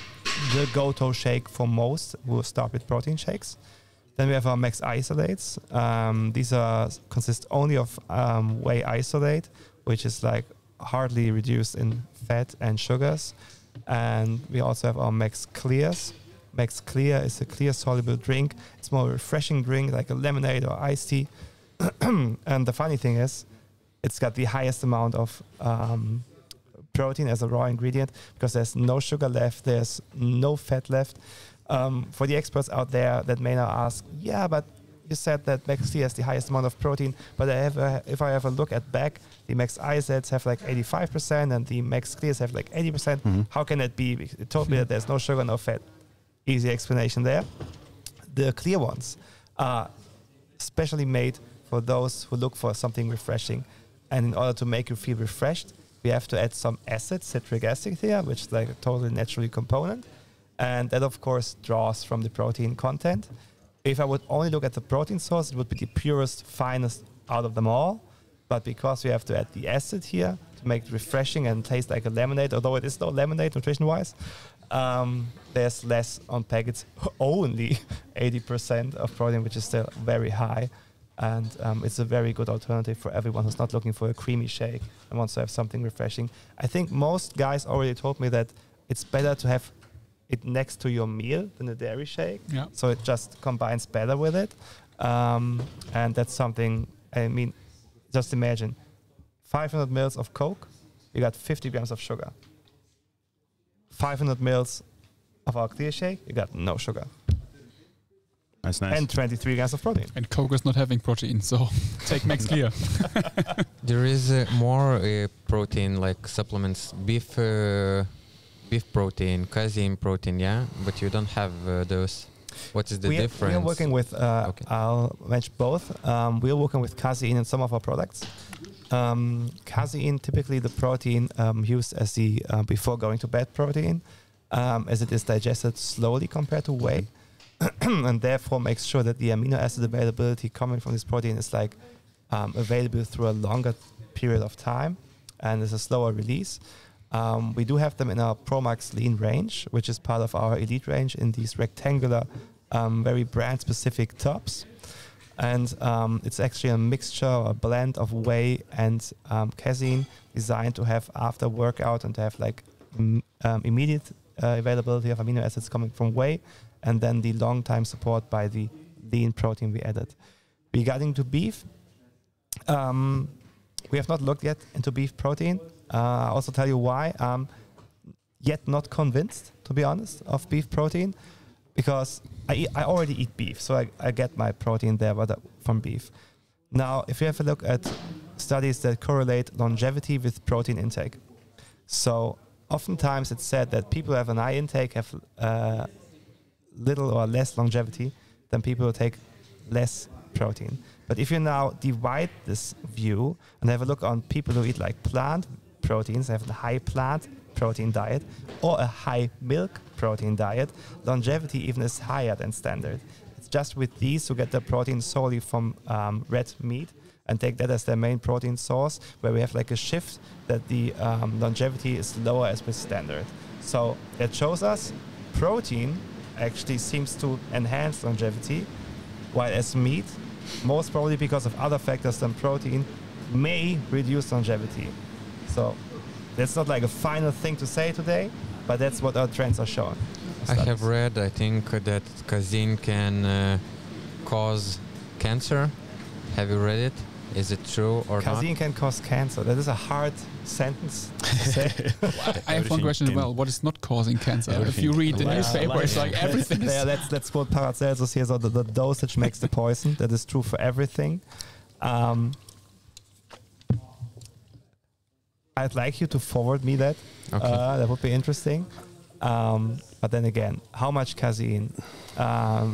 the go-to shake for most who start with protein shakes. Then we have our Max isolates. These consist only of whey isolate, which is like hardly reduced in fat and sugars. And we also have our Max clears. Max Clear is a clear soluble drink. It's more a refreshing drink, like a lemonade or iced tea. And the funny thing is, it's got the highest amount of protein as a raw ingredient because there's no sugar left, there's no fat left. For the experts out there that may now ask, but you said that Max Clear has the highest amount of protein, but if I have a look at back, the Max isolates have like 85% and the Max Clears have like 80%. How can that be? It told me that there's no sugar, no fat. Easy explanation there. The clear ones are specially made for those who look for something refreshing. And in order to make you feel refreshed, we have to add some acid, citric acid here, which is like a totally natural component. And that, of course, draws from the protein content. If I would only look at the protein source, it would be the purest, finest out of them all. But because we have to add the acid here to make it refreshing and taste like a lemonade, although it is no lemonade nutrition-wise, there's less unpack. It's only 80% of protein, which is still very high. And it's a very good alternative for everyone who's not looking for a creamy shake and wants to have something refreshing. I think most guys already told me that it's better to have it next to your meal than a dairy shake. Yeah. So it just combines better with it. And that's something, I mean, just imagine 500 mils of Coke, you got 50 grams of sugar. 500 mils of our clear shake, you got no sugar. That's nice. And 23 grams of protein. And Coke is not having protein, so take Max Clear. There is more protein like supplements, beef protein, casein protein, yeah, but you don't have those. What is the difference? We are working with, I'll mention both. We are working with casein in some of our products. Casein, typically the protein used as the before going to bed protein, as it is digested slowly compared to whey. And therefore makes sure that the amino acid availability coming from this protein is like available through a longer period of time and is a slower release. We do have them in our ProMax Lean range, which is part of our Elite range in these rectangular, very brand-specific tubs. And it's actually a mixture, a blend of whey and casein designed to have after workout and to have like immediate availability of amino acids coming from whey, and then the long time support by the lean protein we added. Regarding to beef, we have not looked yet into beef protein. I'll also tell you why. Yet not convinced, to be honest, of beef protein, because I already eat beef, so I get my protein there from beef. Now, if you have a look at studies that correlate longevity with protein intake, so oftentimes it's said that people who have an high intake have little or less longevity than people who take less protein. But if you now divide this view and have a look on people who eat like plant proteins, have a high plant protein diet or a high milk protein diet, longevity even is higher than standard. It's just with these who get their protein solely from red meat and take that as their main protein source, where we have like a shift that the longevity is lower as with standard. So that shows us protein actually seems to enhance longevity, while as meat, most probably because of other factors than protein, may reduce longevity. So that's not like a final thing to say today, but that's what our trends are showing. I have read, I think, that casein can cause cancer. Have you read it? Is it true or not? Casein can cause cancer. That is a hard sentence to say. I have one question as well. What is not causing cancer? If you read the newspaper, it's like everything is... Yeah, let's quote Paracelsus here. So the dosage makes the poison. That is true for everything. I'd like you to forward me that. Okay. That would be interesting. But then again, how much casein?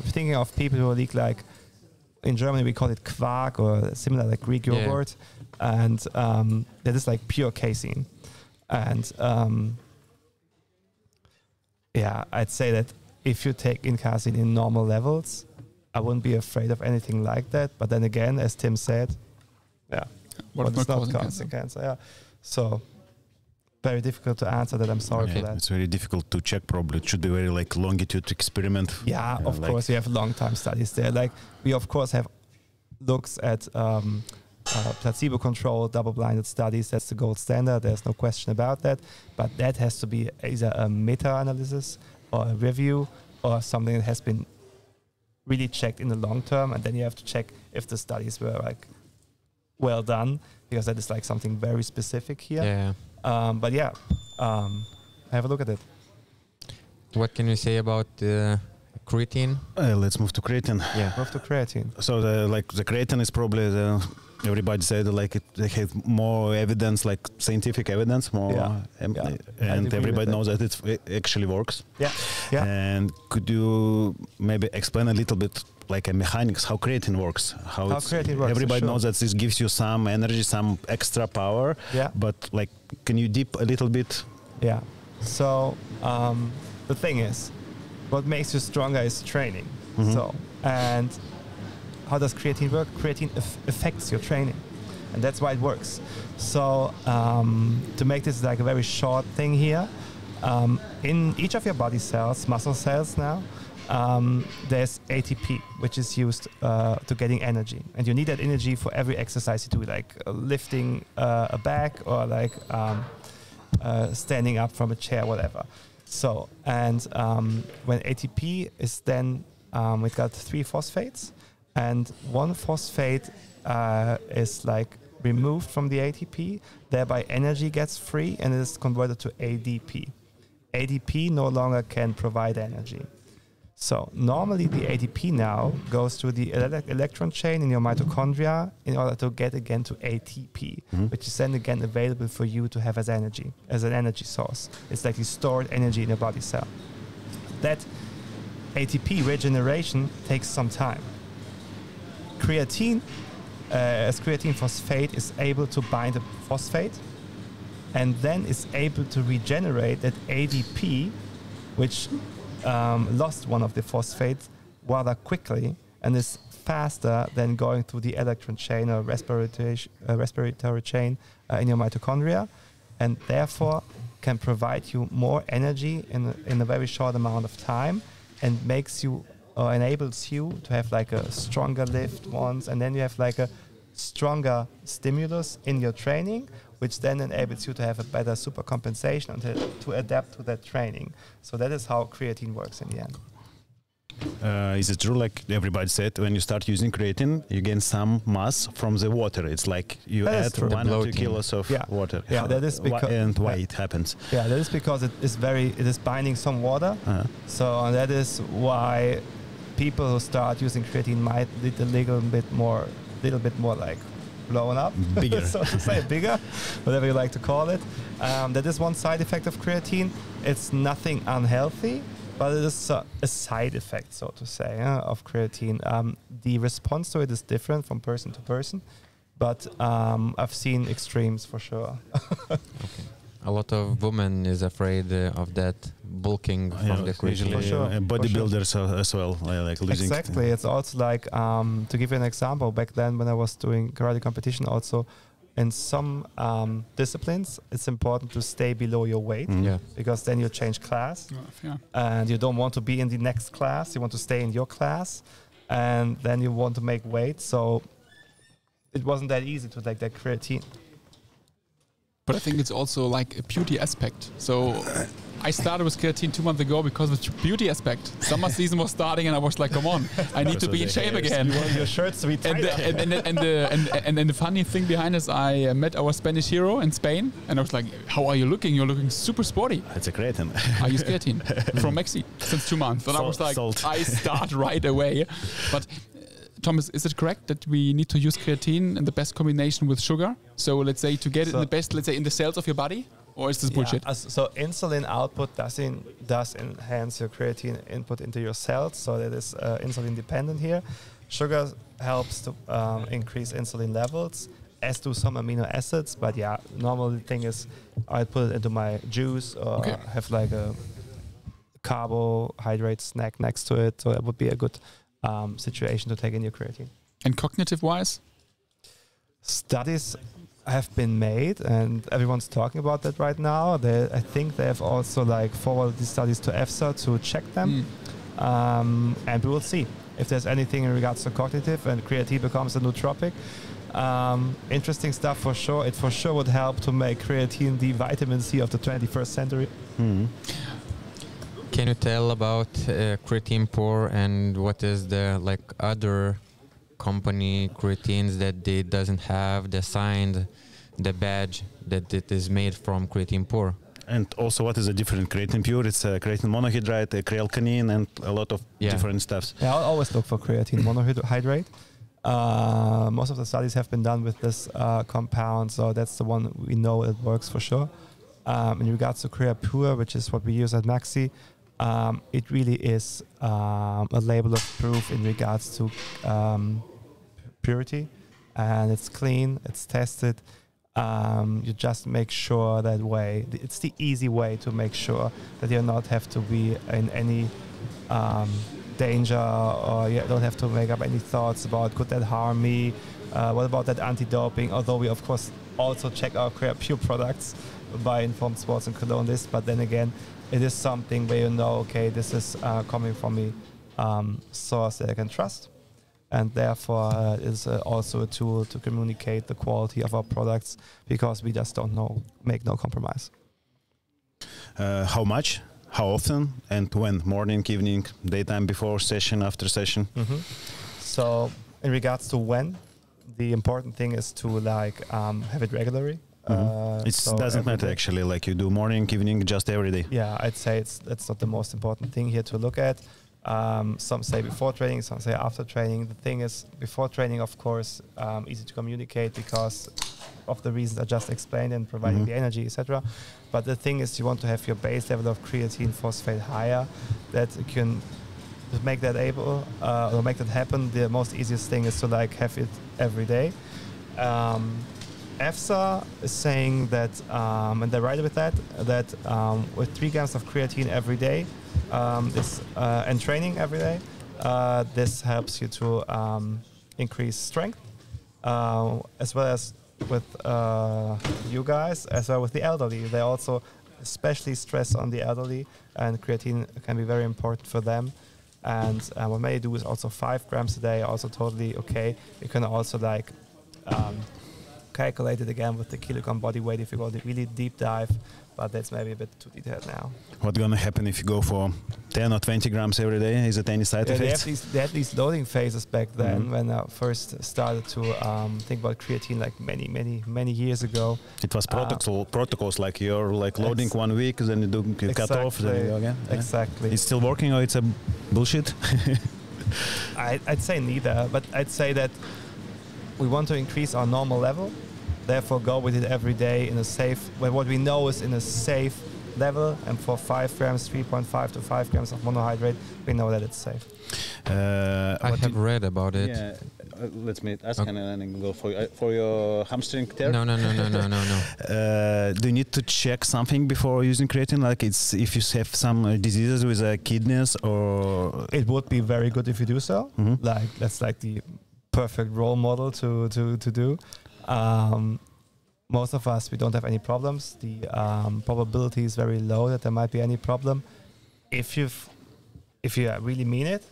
Thinking of people who eat like, in Germany we call it Quark or similar like Greek yogurt, and that is like pure casein. And I'd say that if you take in casein in normal levels, I wouldn't be afraid of anything like that. But then again, as Tim said, what is not causing cancer? Yeah. So very difficult to answer that. I'm sorry for that. It's very difficult to check. Probably it should be very like longitude experiment. Yeah, of course we have long time studies there. Like we of course have looks at placebo-controlled, double-blinded studies. That's the gold standard. There's no question about that. But that has to be either a meta-analysis or a review or something that has been really checked in the long term, and then you have to check if the studies were like well done, because that is like something very specific here. Yeah. Have a look at it. What can you say about creatine? Let's move to creatine. Yeah, move to creatine. So the creatine is probably everybody said like they have more evidence, like scientific evidence, more, and everybody knows that it actually works. Yeah, yeah. And could you maybe explain a little bit like a mechanics how creatine works? How creatine works? Everybody knows that this gives you some energy, some extra power. Yeah. But like, can you dip a little bit? Yeah. So the thing is, what makes you stronger is training. Mm-hmm. So, and how does creatine work? Creatine affects your training, and that's why it works. So to make this like a very short thing here, in each of your body cells, muscle cells now, there's ATP, which is used to getting energy. And you need that energy for every exercise you do, like lifting a bag or like standing up from a chair, whatever. So, and when ATP is then, we've got 3 phosphates, and one phosphate is like removed from the ATP, thereby energy gets free and it is converted to ADP. ADP no longer can provide energy. So normally the ATP now goes through the electron chain in your mitochondria in order to get again to ATP, which is then again available for you to have as energy, as an energy source. It's like the stored energy in your body cell. That ATP regeneration takes some time. Creatine, as creatine phosphate, is able to bind a phosphate and then is able to regenerate that ADP, which lost one of the phosphates rather quickly and is faster than going through the electron chain or respiratory chain in your mitochondria, and therefore can provide you more energy in a very short amount of time, and makes you enables you to have like a stronger lift once, and then you have like a stronger stimulus in your training, which then enables you to have a better super compensation and to adapt to that training. So that is how creatine works in the end. Is it true, like everybody said, when you start using creatine, you gain some mass from the water? It's like you add 1 or 2 kilos of water. Yeah, that is because and why it happens. Yeah, that is because it is binding some water. So that is why people who start using creatine might need a little bit more like blown up, bigger, so to say, bigger, whatever you like to call it. That is one side effect of creatine. It's nothing unhealthy, but it is a side effect, so to say, of creatine. The response to it is different from person to person, but I've seen extremes for sure. Okay. A lot of women is afraid of that bulking from the creatine. For sure. Bodybuilders as well, like losing. Exactly. It's also like, to give you an example, back then when I was doing karate competition, also in some disciplines, it's important to stay below your weight, because then you change class, and you don't want to be in the next class. You want to stay in your class, and then you want to make weight. So it wasn't that easy to take that creatine. But I think it's also like a beauty aspect. So I started with creatine 2 months ago because of the beauty aspect. Summer season was starting and I was like, come on, I need to be in shape again. You want your shirts to be tight. And then the funny thing behind is I met our Spanish hero in Spain and I was like, how are you looking? You're looking super sporty. It's a creatine. I use creatine from MAXI since 2 months. And I was like, I start right away. But Thomas, is it correct that we need to use creatine in the best combination with sugar? So let's say to get it in the best, let's say in the cells of your body? Or is this bullshit? So insulin output does enhance your creatine input into your cells. So that is insulin dependent here. Sugar helps to increase insulin levels, as do some amino acids. But yeah, normal thing is I put it into my juice or have like a carbohydrate snack next to it. So that would be a good situation to take in your creatine. And cognitive-wise? Studies have been made and everyone's talking about that right now. I think they have also like forwarded these studies to EFSA to check them. And we will see if there's anything in regards to cognitive and creatine becomes a nootropic. Interesting stuff for sure. It for sure would help to make creatine the vitamin C of the 21st century. Can you tell about creatine Pour and what is the like other company creatines that they doesn't have the signed the badge that it is made from creatine Pour? And also, what is a different creatine pure? It's a creatine monohydrate, a crealkanine, and a lot of different stuffs. Yeah, I'll always look for creatine monohydrate. Most of the studies have been done with this compound, so that's the one we know it works for sure. In regards to Crea Pure, which is what we use at MAXI, it really is a label of proof in regards to purity, and it's clean, it's tested. You just make sure that way. It's the easy way to make sure that you not have to be in any danger, or you don't have to make up any thoughts about could that harm me, what about that anti-doping, although we of course also check our Crea Pure products by Informed Sports and condone this, but then again, it is something where you know, okay, this is coming from a source that I can trust, and therefore is also a tool to communicate the quality of our products, because we just don't know, make no compromise. How much? How often? And when? Morning, evening, daytime, before session, after session? So in regards to when, the important thing is to like have it regularly. It doesn't matter actually, like you do morning, evening, just every day. Yeah, I'd say that's not the most important thing here to look at. Some say before training, some say after training. The thing is, before training, of course, easy to communicate because of the reasons I just explained and providing the energy, etc. But the thing is, you want to have your base level of creatine phosphate higher, that you can make that able or make that happen. The most easiest thing is to like have it every day. EFSA is saying that, and they're right with that, that with 3 grams of creatine every day and training every day, this helps you to increase strength, as well as with you guys, as well with the elderly. They also especially stress on the elderly, and creatine can be very important for them. And what many do is also 5 grams a day, also totally okay. You can also like calculate it again with the kilogram body weight if you go to really deep dive, but that's maybe a bit too detailed now. What's gonna happen if you go for 10 or 20 grams every day? Is it any side effects? They had these loading phases back then when I first started to think about creatine, like many years ago. It was protocols like you're like loading 1 week, then you cut off, then you go again. Exactly. It's still working, or it's a bullshit? I'd say neither, but I'd say that we want to increase our normal level. Therefore, go with it every day in a safe, where what we know is in a safe level, and for 5 grams, 3.5 to 5 grams of monohydrate, we know that it's safe. I have read about it. Yeah, let me ask, and then go for your hamstring tear. No. Do you need to check something before using creatine? Like it's if you have some diseases with kidneys, or it would be very good if you do so. Like that's like the perfect role model to do. Most of us, we don't have any problems. The probability is very low that there might be any problem. If you really mean it,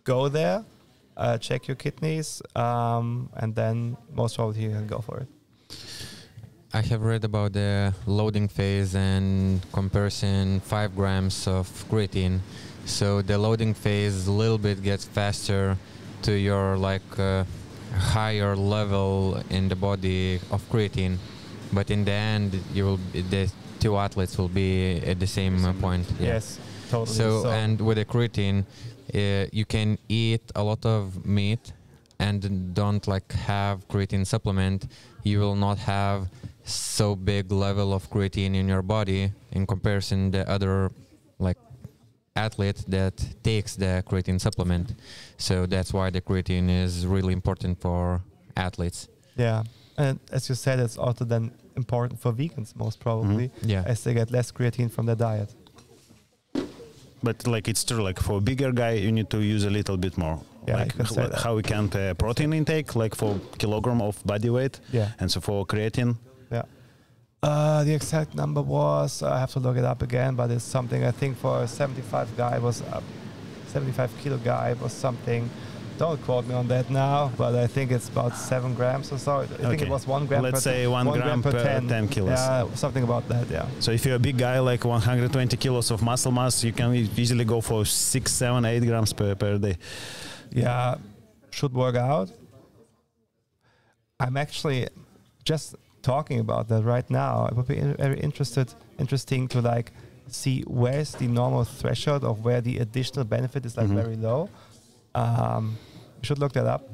go there, check your kidneys, and then most probably you can go for it. I have read about the loading phase and comparison 5 grams of creatine. So the loading phase a little bit gets faster to your higher level in the body of creatine, but in the end the 2 athletes will be at the same point. Yes, totally. So and with the creatine, you can eat a lot of meat and don't have creatine supplement. You will not have so big level of creatine in your body in comparison the other athlete that takes the creatine supplement. So that's why the creatine is really important for athletes. Yeah, and as you said, it's also then important for vegans most probably, as they get less creatine from their diet. But it's true, for a bigger guy you need to use a little bit more. Yeah, how we count protein intake, for kilogram of body weight, and so for creatine. Yeah. The exact number was, I have to look it up again, but it's something, I think for a 75 kilo guy was something, don't quote me on that now, but I think it's about 7 grams or so. I think it was 1 gram Let's say 1 gram per 10 kilos. Yeah, something about that, yeah. So if you're a big guy, 120 kilos of muscle mass, you can easily go for 6, 7, 8 grams per day. Yeah, should work out. I'm actually just talking about that right now. It would be very interesting to see where's the normal threshold of where the additional benefit is very low. You should look that up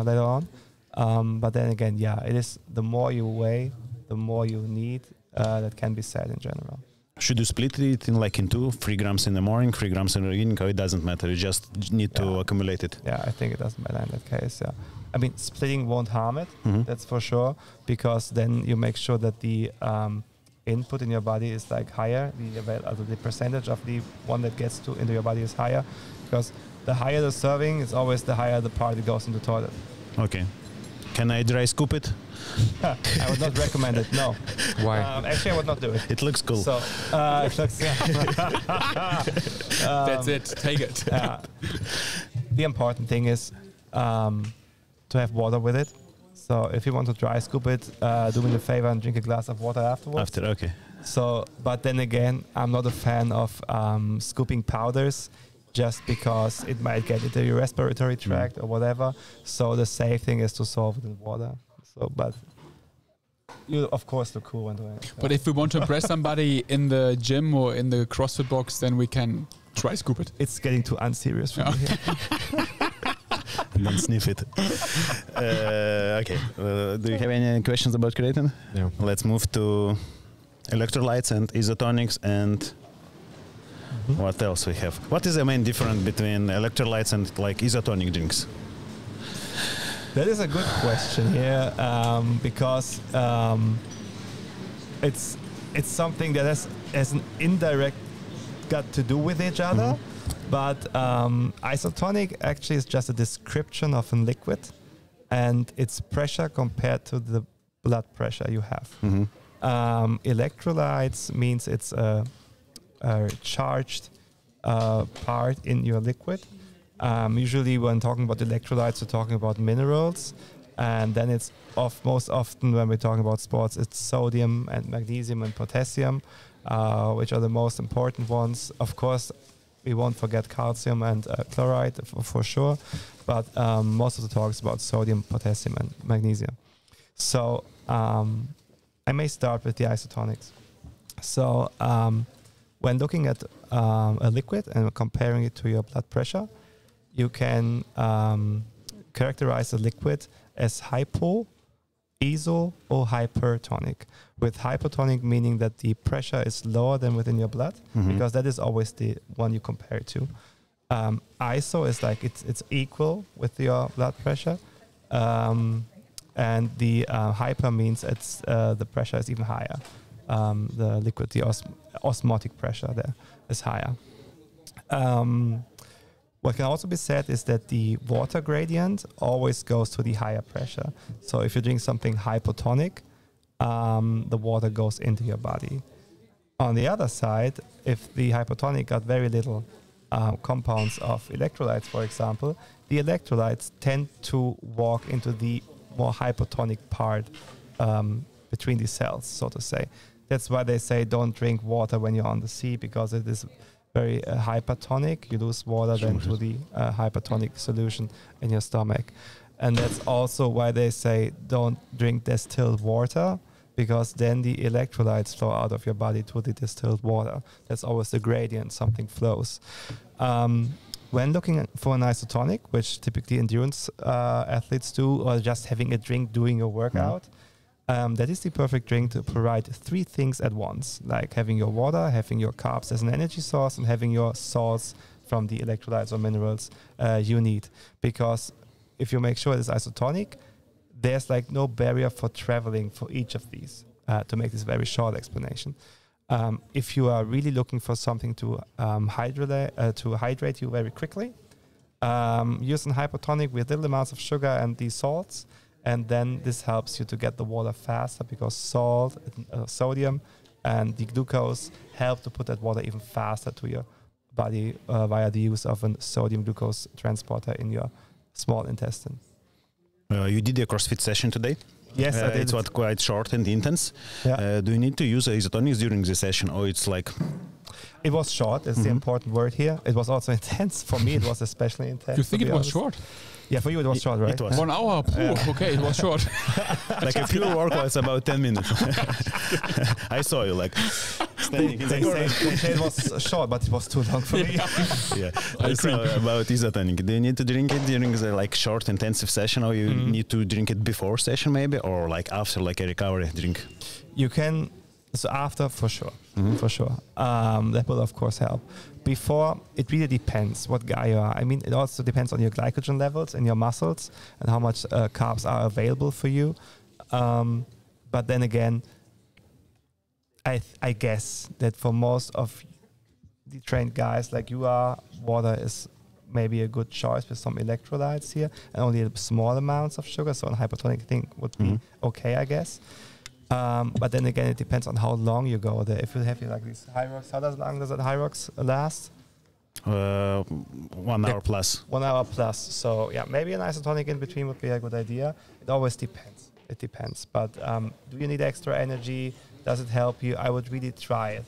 later on. But then again, it is the more you weigh, the more you need. That can be said in general. Should you split it in 2, 3 grams in the morning, 3 grams in the evening? It doesn't matter. You just need to accumulate it. Yeah, I think it doesn't matter in that case. Yeah, I mean, splitting won't harm it. That's for sure, because then you make sure that the input in your body is higher. The percentage of the one that gets into your body is higher, because the higher the serving is always the higher the part that goes into the toilet. Okay. Can I dry scoop it? I would not recommend it. No. Why? Actually, I would not do it. It looks cool. So it looks. That's it. Take it. The important thing is to have water with it. So if you want to dry scoop it, do me a favor and drink a glass of water afterwards. Okay. So, but then again, I'm not a fan of scooping powders just because it might get into your respiratory tract or whatever. So the safe thing is to solve it in water. So, but you of course look cool when doing it. But if we want to impress somebody in the gym or in the CrossFit box, then we can try scoop it. It's getting too unserious for me here. And then sniff it. Okay. Do you have any questions about creatine? No. Let's move to electrolytes and isotonics and what else we have. What is the main difference between electrolytes and like isotonic drinks? That is a good question here, because it's something that has an indirect got to do with each other. But isotonic actually is just a description of a liquid and its pressure compared to the blood pressure you have. Electrolytes means it's a charged part in your liquid. Usually when talking about electrolytes, we're talking about minerals. And then it's most often when we're talking about sports, it's sodium and magnesium and potassium, which are the most important ones. Of course, we won't forget calcium and chloride for sure, but most of the talk is about sodium, potassium, and magnesium. So I may start with the isotonics. So when looking at a liquid and comparing it to your blood pressure, you can characterize a liquid as hypo, iso, or hypertonic. With hypertonic meaning that the pressure is lower than within your blood, because that is always the one you compare it to. Iso is like it's equal with your blood pressure, and the hyper means it's the pressure is even higher. The liquid, the osmotic pressure there is higher. What can also be said is that the water gradient always goes to the higher pressure. So if you drink something hypotonic, the water goes into your body. On the other side, if the hypotonic got very little compounds of electrolytes, for example, the electrolytes tend to walk into the more hypotonic part between the cells, so to say. That's why they say don't drink water when you're on the sea, because it is very hypertonic. You lose water then to the hypertonic solution in your stomach. And that's also why they say don't drink distilled water, because then the electrolytes flow out of your body to the distilled water. That's always the gradient, something flows. When looking for an isotonic, which typically endurance athletes do, or just having a drink during your workout, that is the perfect drink to provide three things at once, like having your water, having your carbs as an energy source, and having your salts from the electrolytes or minerals you need. Because if you make sure it's isotonic, there's like no barrier for traveling for each of these, to make this very short explanation. If you are really looking for something to hydrate you very quickly, use an hypotonic with little amounts of sugar and these salts. And then this helps you to get the water faster, because salt, sodium, and the glucose help to put that water even faster to your body via the use of a sodium glucose transporter in your small intestine. You did a CrossFit session today? Yes, I did. It was quite short and intense. Yeah. Do you need to use isotonics during the session, or it's like... It was short, it's the important word here. It was also intense. For me, it was especially intense. You think it was short? Yeah, for you it was short, right? It was. 1 hour? Okay, it was short. Like a pure workout was about 10 minutes. I saw you like standing in the corner. They say it was short, but it was too long for me. Yeah. Also about isotonic. Do you need to drink it during the like short intensive session, or you need to drink it before session maybe, or like after like a recovery drink? You can, so after for sure, for sure. That will of course help. Before, it really depends what guy you are. I mean, it also depends on your glycogen levels in your muscles and how much carbs are available for you. But then again, I guess that for most of the trained guys like you are, water is maybe a good choice with some electrolytes here and only small amounts of sugar. So a hypertonic thing would be okay, I guess. But then again, it depends on how long you go there. If you have like these high rocks, how long does that high rocks last? 1 hour plus. 1 hour plus. So yeah, maybe an isotonic in between would be a good idea. It always depends. It depends. But do you need extra energy? Does it help you? I would really try it.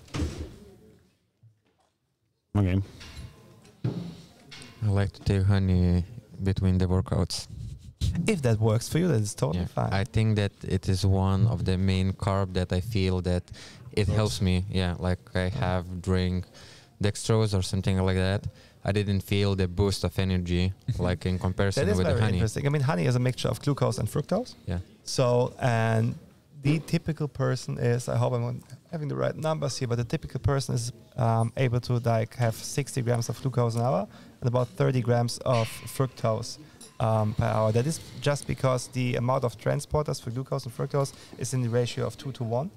Okay. I like to take honey between the workouts. If that works for you, that is totally fine. I think that it is one of the main carb that I feel that it helps me. Yeah, like I have drink dextrose or something like that. I didn't feel the boost of energy like in comparison with the honey. That is very interesting. I mean, honey is a mixture of glucose and fructose. Yeah. So, and the typical person is, I hope I'm having the right numbers here, but the typical person is able to like have 60 grams of glucose an hour and about 30 grams of fructose per hour. That is just because the amount of transporters for glucose and fructose is in the ratio of 2 to 1.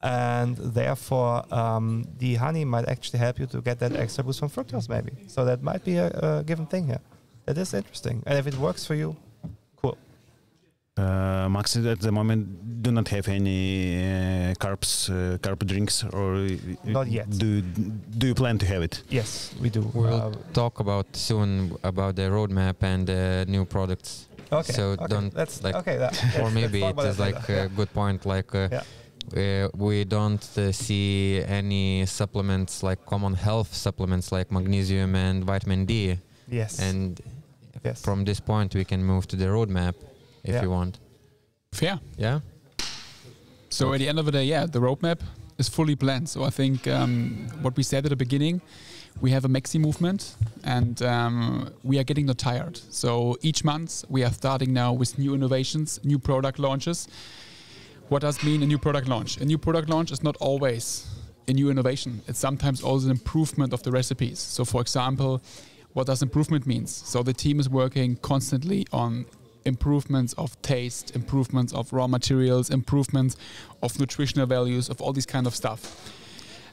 And therefore, the honey might actually help you to get that extra boost from fructose maybe. So that might be a given thing here. That is interesting. And if it works for you, cool. Maxi, at the moment, do not have any carb drinks, or not yet. Do you plan to have it? Yes, we do. We'll talk about soon about the roadmap and new products. Okay. So don't like, or maybe it is like a good point. Like we don't see any supplements like common health supplements like magnesium and vitamin D. Yes. And from this point we can move to the roadmap. If you want. Fair. Yeah. So at the end of the day, the roadmap is fully planned. So I think what we said at the beginning, we have a Maxi movement and we are getting not tired. So each month we are starting now with new innovations, new product launches. What does mean a new product launch? A new product launch is not always a new innovation. It's sometimes also an improvement of the recipes. So for example, what does improvement mean? So the team is working constantly on improvements of taste, improvements of raw materials, improvements of nutritional values, of all this kind of stuff.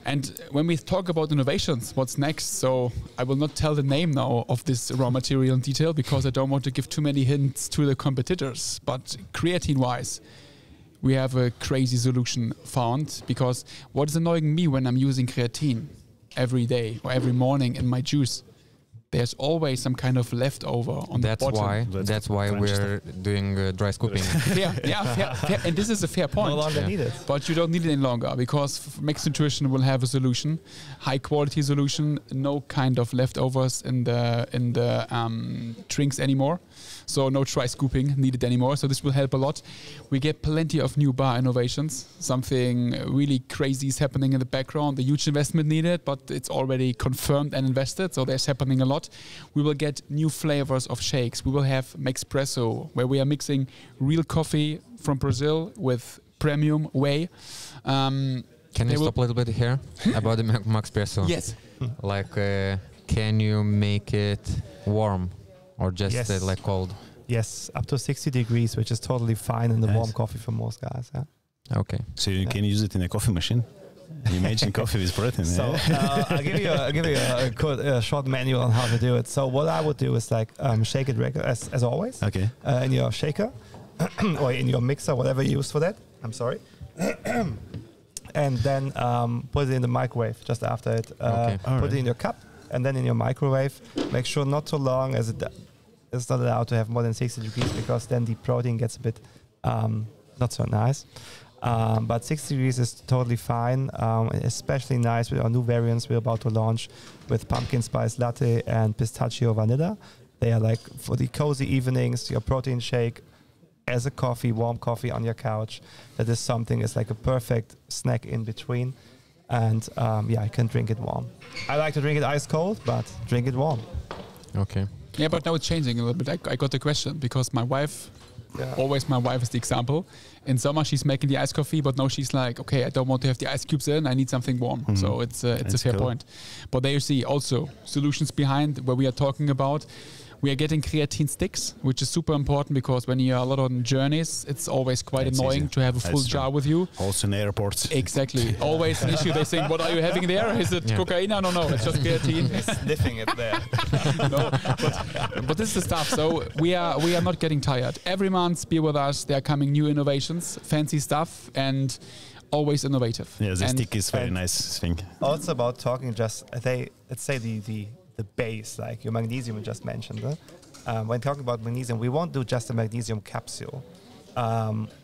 And when we talk about innovations, what's next? So I will not tell the name now of this raw material in detail because I don't want to give too many hints to the competitors. But creatine-wise, we have a crazy solution found, because what is annoying me when I'm using creatine every day or every morning in my juice, there's always some kind of leftover on the bottom. That's why we're doing dry scooping. fair. And this is a fair point. No longer needed. But you don't need it any longer, because MaxiNutrition will have a solution, high quality solution, no kind of leftovers in the drinks anymore. So no dry scooping needed anymore. So this will help a lot. We get plenty of new bar innovations. Something really crazy is happening in the background. A huge investment needed, but it's already confirmed and invested. So there's happening a lot. We will get new flavors of shakes. We will have Maxpresso, where we are mixing real coffee from Brazil with premium whey. Can you stop a little bit here about the Maxpresso? Yes. Like, can you make it warm or just like cold? Yes, up to 60 degrees, which is totally fine in the warm coffee for most guys. Yeah. Okay. So you can use it in a coffee machine? Imagine coffee with protein. So I'll give you a short manual on how to do it. So what I would do is like shake it regular as always. Okay. In your shaker or in your mixer, whatever you use for that. I'm sorry. And then put it in the microwave just after it. Put it in your cup and then in your microwave. Make sure not too long, as it's not allowed to have more than 60 degrees, because then the protein gets a bit not so nice. But 60 degrees is totally fine, especially nice with our new variants we're about to launch with pumpkin spice latte and pistachio vanilla. They are like for the cozy evenings, your protein shake as a coffee, warm coffee on your couch. That is something, it's like a perfect snack in between. And I can drink it warm. I like to drink it ice cold, but drink it warm. Okay. Yeah, but now it's changing a little bit. I got the question because my wife, always my wife is the example. In summer she's making the iced coffee, but now she's like, okay, I don't want to have the ice cubes in. I need something warm. Mm-hmm. So it's a fair point. But there you see also solutions behind where we are talking about. We are getting creatine sticks, which is super important because when you're a lot on journeys, it's always quite annoying to have a full jar with you. Also in airports. Exactly. Always an issue. They think, what are you having there? Is it cocaine? I don't know. It's just creatine. Sniffing it there. No, but this is the stuff. So we are not getting tired. Every month, be with us. There are coming new innovations, fancy stuff, and always innovative. Yeah, the stick is very nice thing. Also about talking let's say the base, like your magnesium you just mentioned. When talking about magnesium, we won't do just a magnesium capsule.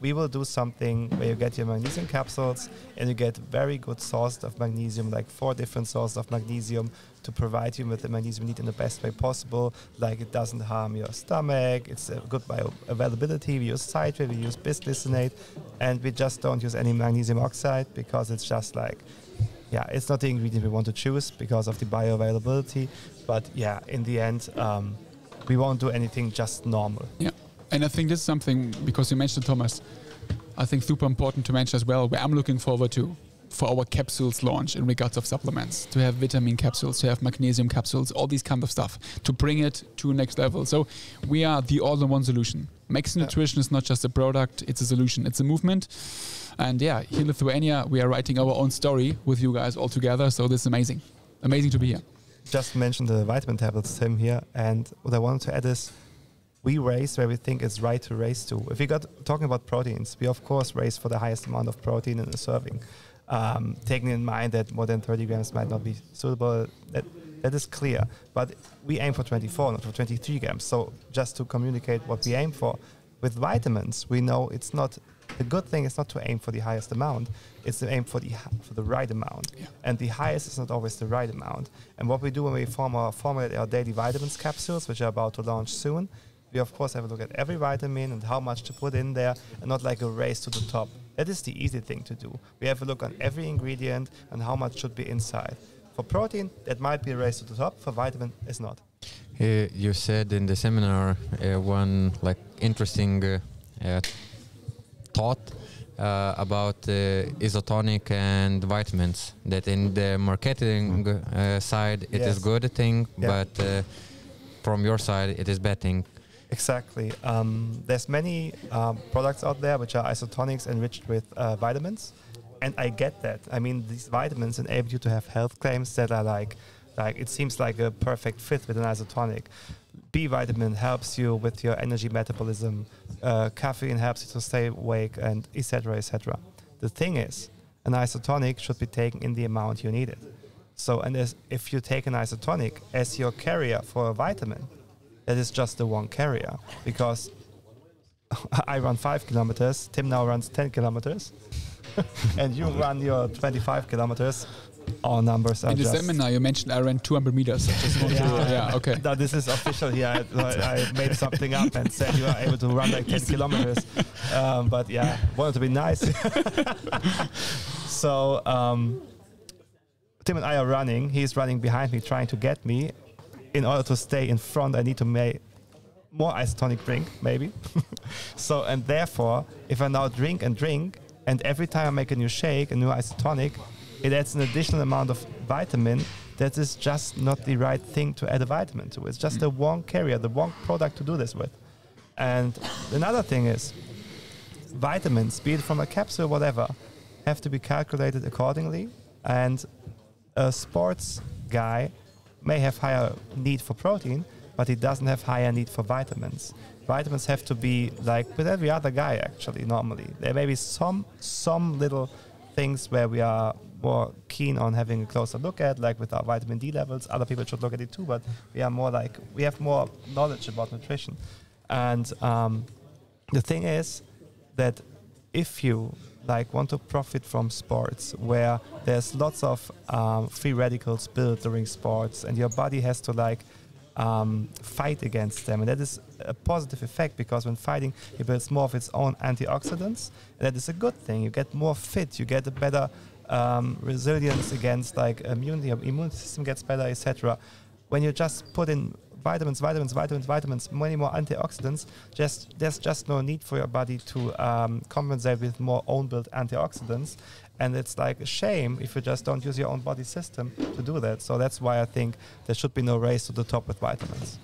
We will do something where you get your magnesium capsules and you get very good sources of magnesium, like 4 different sources of magnesium to provide you with the magnesium you need in the best way possible. Like it doesn't harm your stomach, it's a good bioavailability. We use citrate, we use bisglycinate, and we just don't use any magnesium oxide because it's just like, it's not the ingredient we want to choose because of the bioavailability. But in the end, we won't do anything just normal. Yeah. And I think this is something, because you mentioned Thomas, I think super important to mention as well, where I'm looking forward to for our capsules launch in regards of supplements, to have vitamin capsules, to have magnesium capsules, all these kind of stuff, to bring it to next level. So we are the all-in-one solution. MaxiNutrition is not just a product, it's a solution, it's a movement. And here in Lithuania, we are writing our own story with you guys all together. So this is amazing. Amazing to be here. Just mentioned the vitamin tablets, Tim, here. And what I wanted to add is, we race where we think it's right to race to. If we got talking about proteins, we of course race for the highest amount of protein in a serving. Taking in mind that more than 30 grams might not be suitable, that is clear. But we aim for 24, not for 23 grams. So just to communicate what we aim for. With vitamins, we know it's not, the good thing is not to aim for the highest amount, it's to aim for the right amount. Yeah. And the highest is not always the right amount. And what we do when we formulate our daily vitamins capsules, which are about to launch soon, we of course have a look at every vitamin and how much to put in there, and not like a race to the top. That is the easy thing to do. We have a look on every ingredient and how much should be inside. For protein, that might be a race to the top. For vitamin, it's not. You said in the seminar one interesting thought about isotonic and vitamins. That in the marketing side, it is good thing, but from your side, it is bad thing. Exactly. There's many products out there which are isotonics enriched with vitamins, and I get that. I mean, these vitamins enable you to have health claims that are like it seems like a perfect fit with an isotonic. B vitamin helps you with your energy metabolism. Caffeine helps you to stay awake, and etc. etc. The thing is, an isotonic should be taken in the amount you need it. So, if you take an isotonic as your carrier for a vitamin, that is just the one carrier, because I run 5 kilometers, Tim now runs 10 kilometers, and you run your 25 kilometers. Our numbers are in the seminar you mentioned I ran 200 meters. I just want to, okay. No, this is official here. I made something up and said you are able to run like 10 kilometers. But wanted to be nice. So Tim and I are running. He's running behind me, trying to get me. In order to stay in front, I need to make more isotonic drink, maybe. So, and therefore, if I now drink, and every time I make a new shake, a new isotonic, it adds an additional amount of vitamin that is just not the right thing to add a vitamin to. It's just the wrong carrier, the wrong product to do this with. And another thing is, vitamins, be it from a capsule or whatever, have to be calculated accordingly. And a sports guy may have higher need for protein, but he doesn't have higher need for vitamins. Vitamins have to be like with every other guy, actually, normally. There may be some little things where we are more keen on having a closer look at, like with our vitamin D levels. Other people should look at it too, but we are more like, we have more knowledge about nutrition. And the thing is that if you want to profit from sports where there's lots of free radicals built during sports, and your body has to fight against them, and that is a positive effect, because when fighting it builds more of its own antioxidants, and that is a good thing. You get more fit, you get a better resilience against immunity, your immune system gets better, etc. When you just put in vitamins, many more antioxidants, there's just no need for your body to compensate with more own-built antioxidants. And it's like a shame if you just don't use your own body system to do that. So that's why I think there should be no race to the top with vitamins.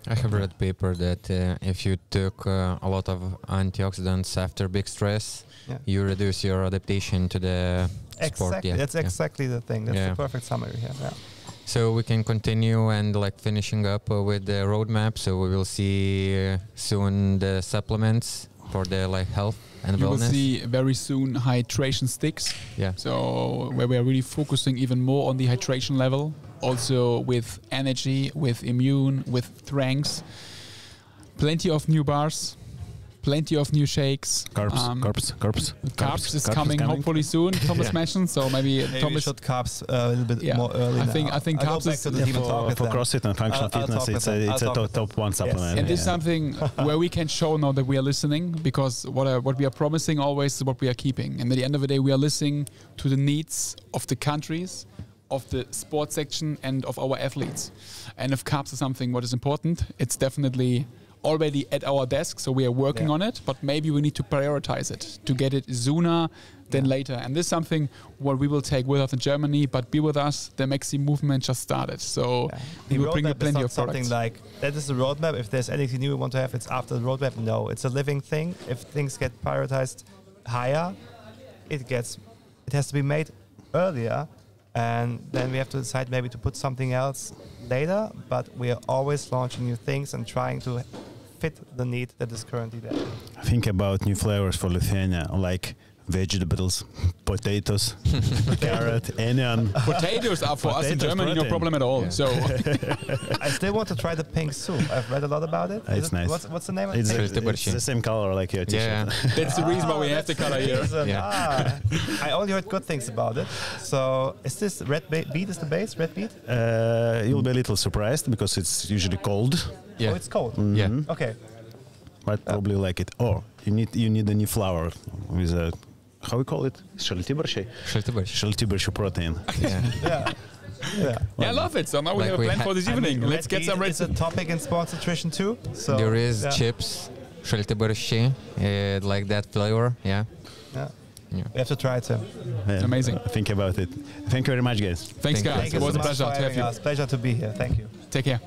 I have read paper that if you took a lot of antioxidants after big stress, you reduce your adaptation to the sport. Yeah. That's exactly the thing. That's the perfect summary here. Yeah. So we can continue and like finishing up with the roadmap. So we will see soon the supplements for the like health and wellness. You will see very soon hydration sticks. Yeah. So where we are really focusing even more on the hydration level, also with energy, with immune, with strengths. Plenty of new bars. Plenty of new shakes. Carbs is coming hopefully soon. Thomas mentioned, so maybe Thomas we should carbs a little bit more early. I think carbs is for CrossFit and functional fitness. It's a top one supplement. And this is something where we can show now that we are listening, because what we are promising always is what we are keeping. And at the end of the day, we are listening to the needs of the countries, of the sports section, and of our athletes. And if carbs is something what is important, it's definitely already at our desk, so we are working on it, but maybe we need to prioritize it to get it sooner than later. And this is something what we will take with us in Germany, but be with us, the MAXI movement just started. So we will bring you plenty of products. Something like, that is the roadmap. If there's anything new we want to have, it's after the roadmap. No, it's a living thing. If things get prioritized higher, it has to be made earlier. And then we have to decide maybe to put something else later, but we are always launching new things and trying to fit the need that is currently there. Think about new flavors for Lithuania, like vegetables, potatoes, carrot, onion. Potatoes are for us in Germany no problem at all. So I still want to try the pink soup. I've read a lot about it. It's nice. What's the name of it? It's the same color like your t-shirt. That's the reason why we have the color here. I only heard good things about it. So is this red beet is the base? Red beet? You'll be a little surprised because it's usually cold. Yeah. Oh, it's cold. Mm-hmm. Yeah. Okay. But probably like it. Oh, you need a new flour with a, how we call it? Šaltibarščių protein. I love it. So now we have a plan for this evening. Let's get some red. It's a topic in sports nutrition too. So there is chips, šaltibarščiai, like that flavor. Yeah. We have to try it too. Amazing. Think about it. Thank you very much, guys. Thanks, guys. It was a pleasure to have you. Pleasure to be here. Thank you. Take care.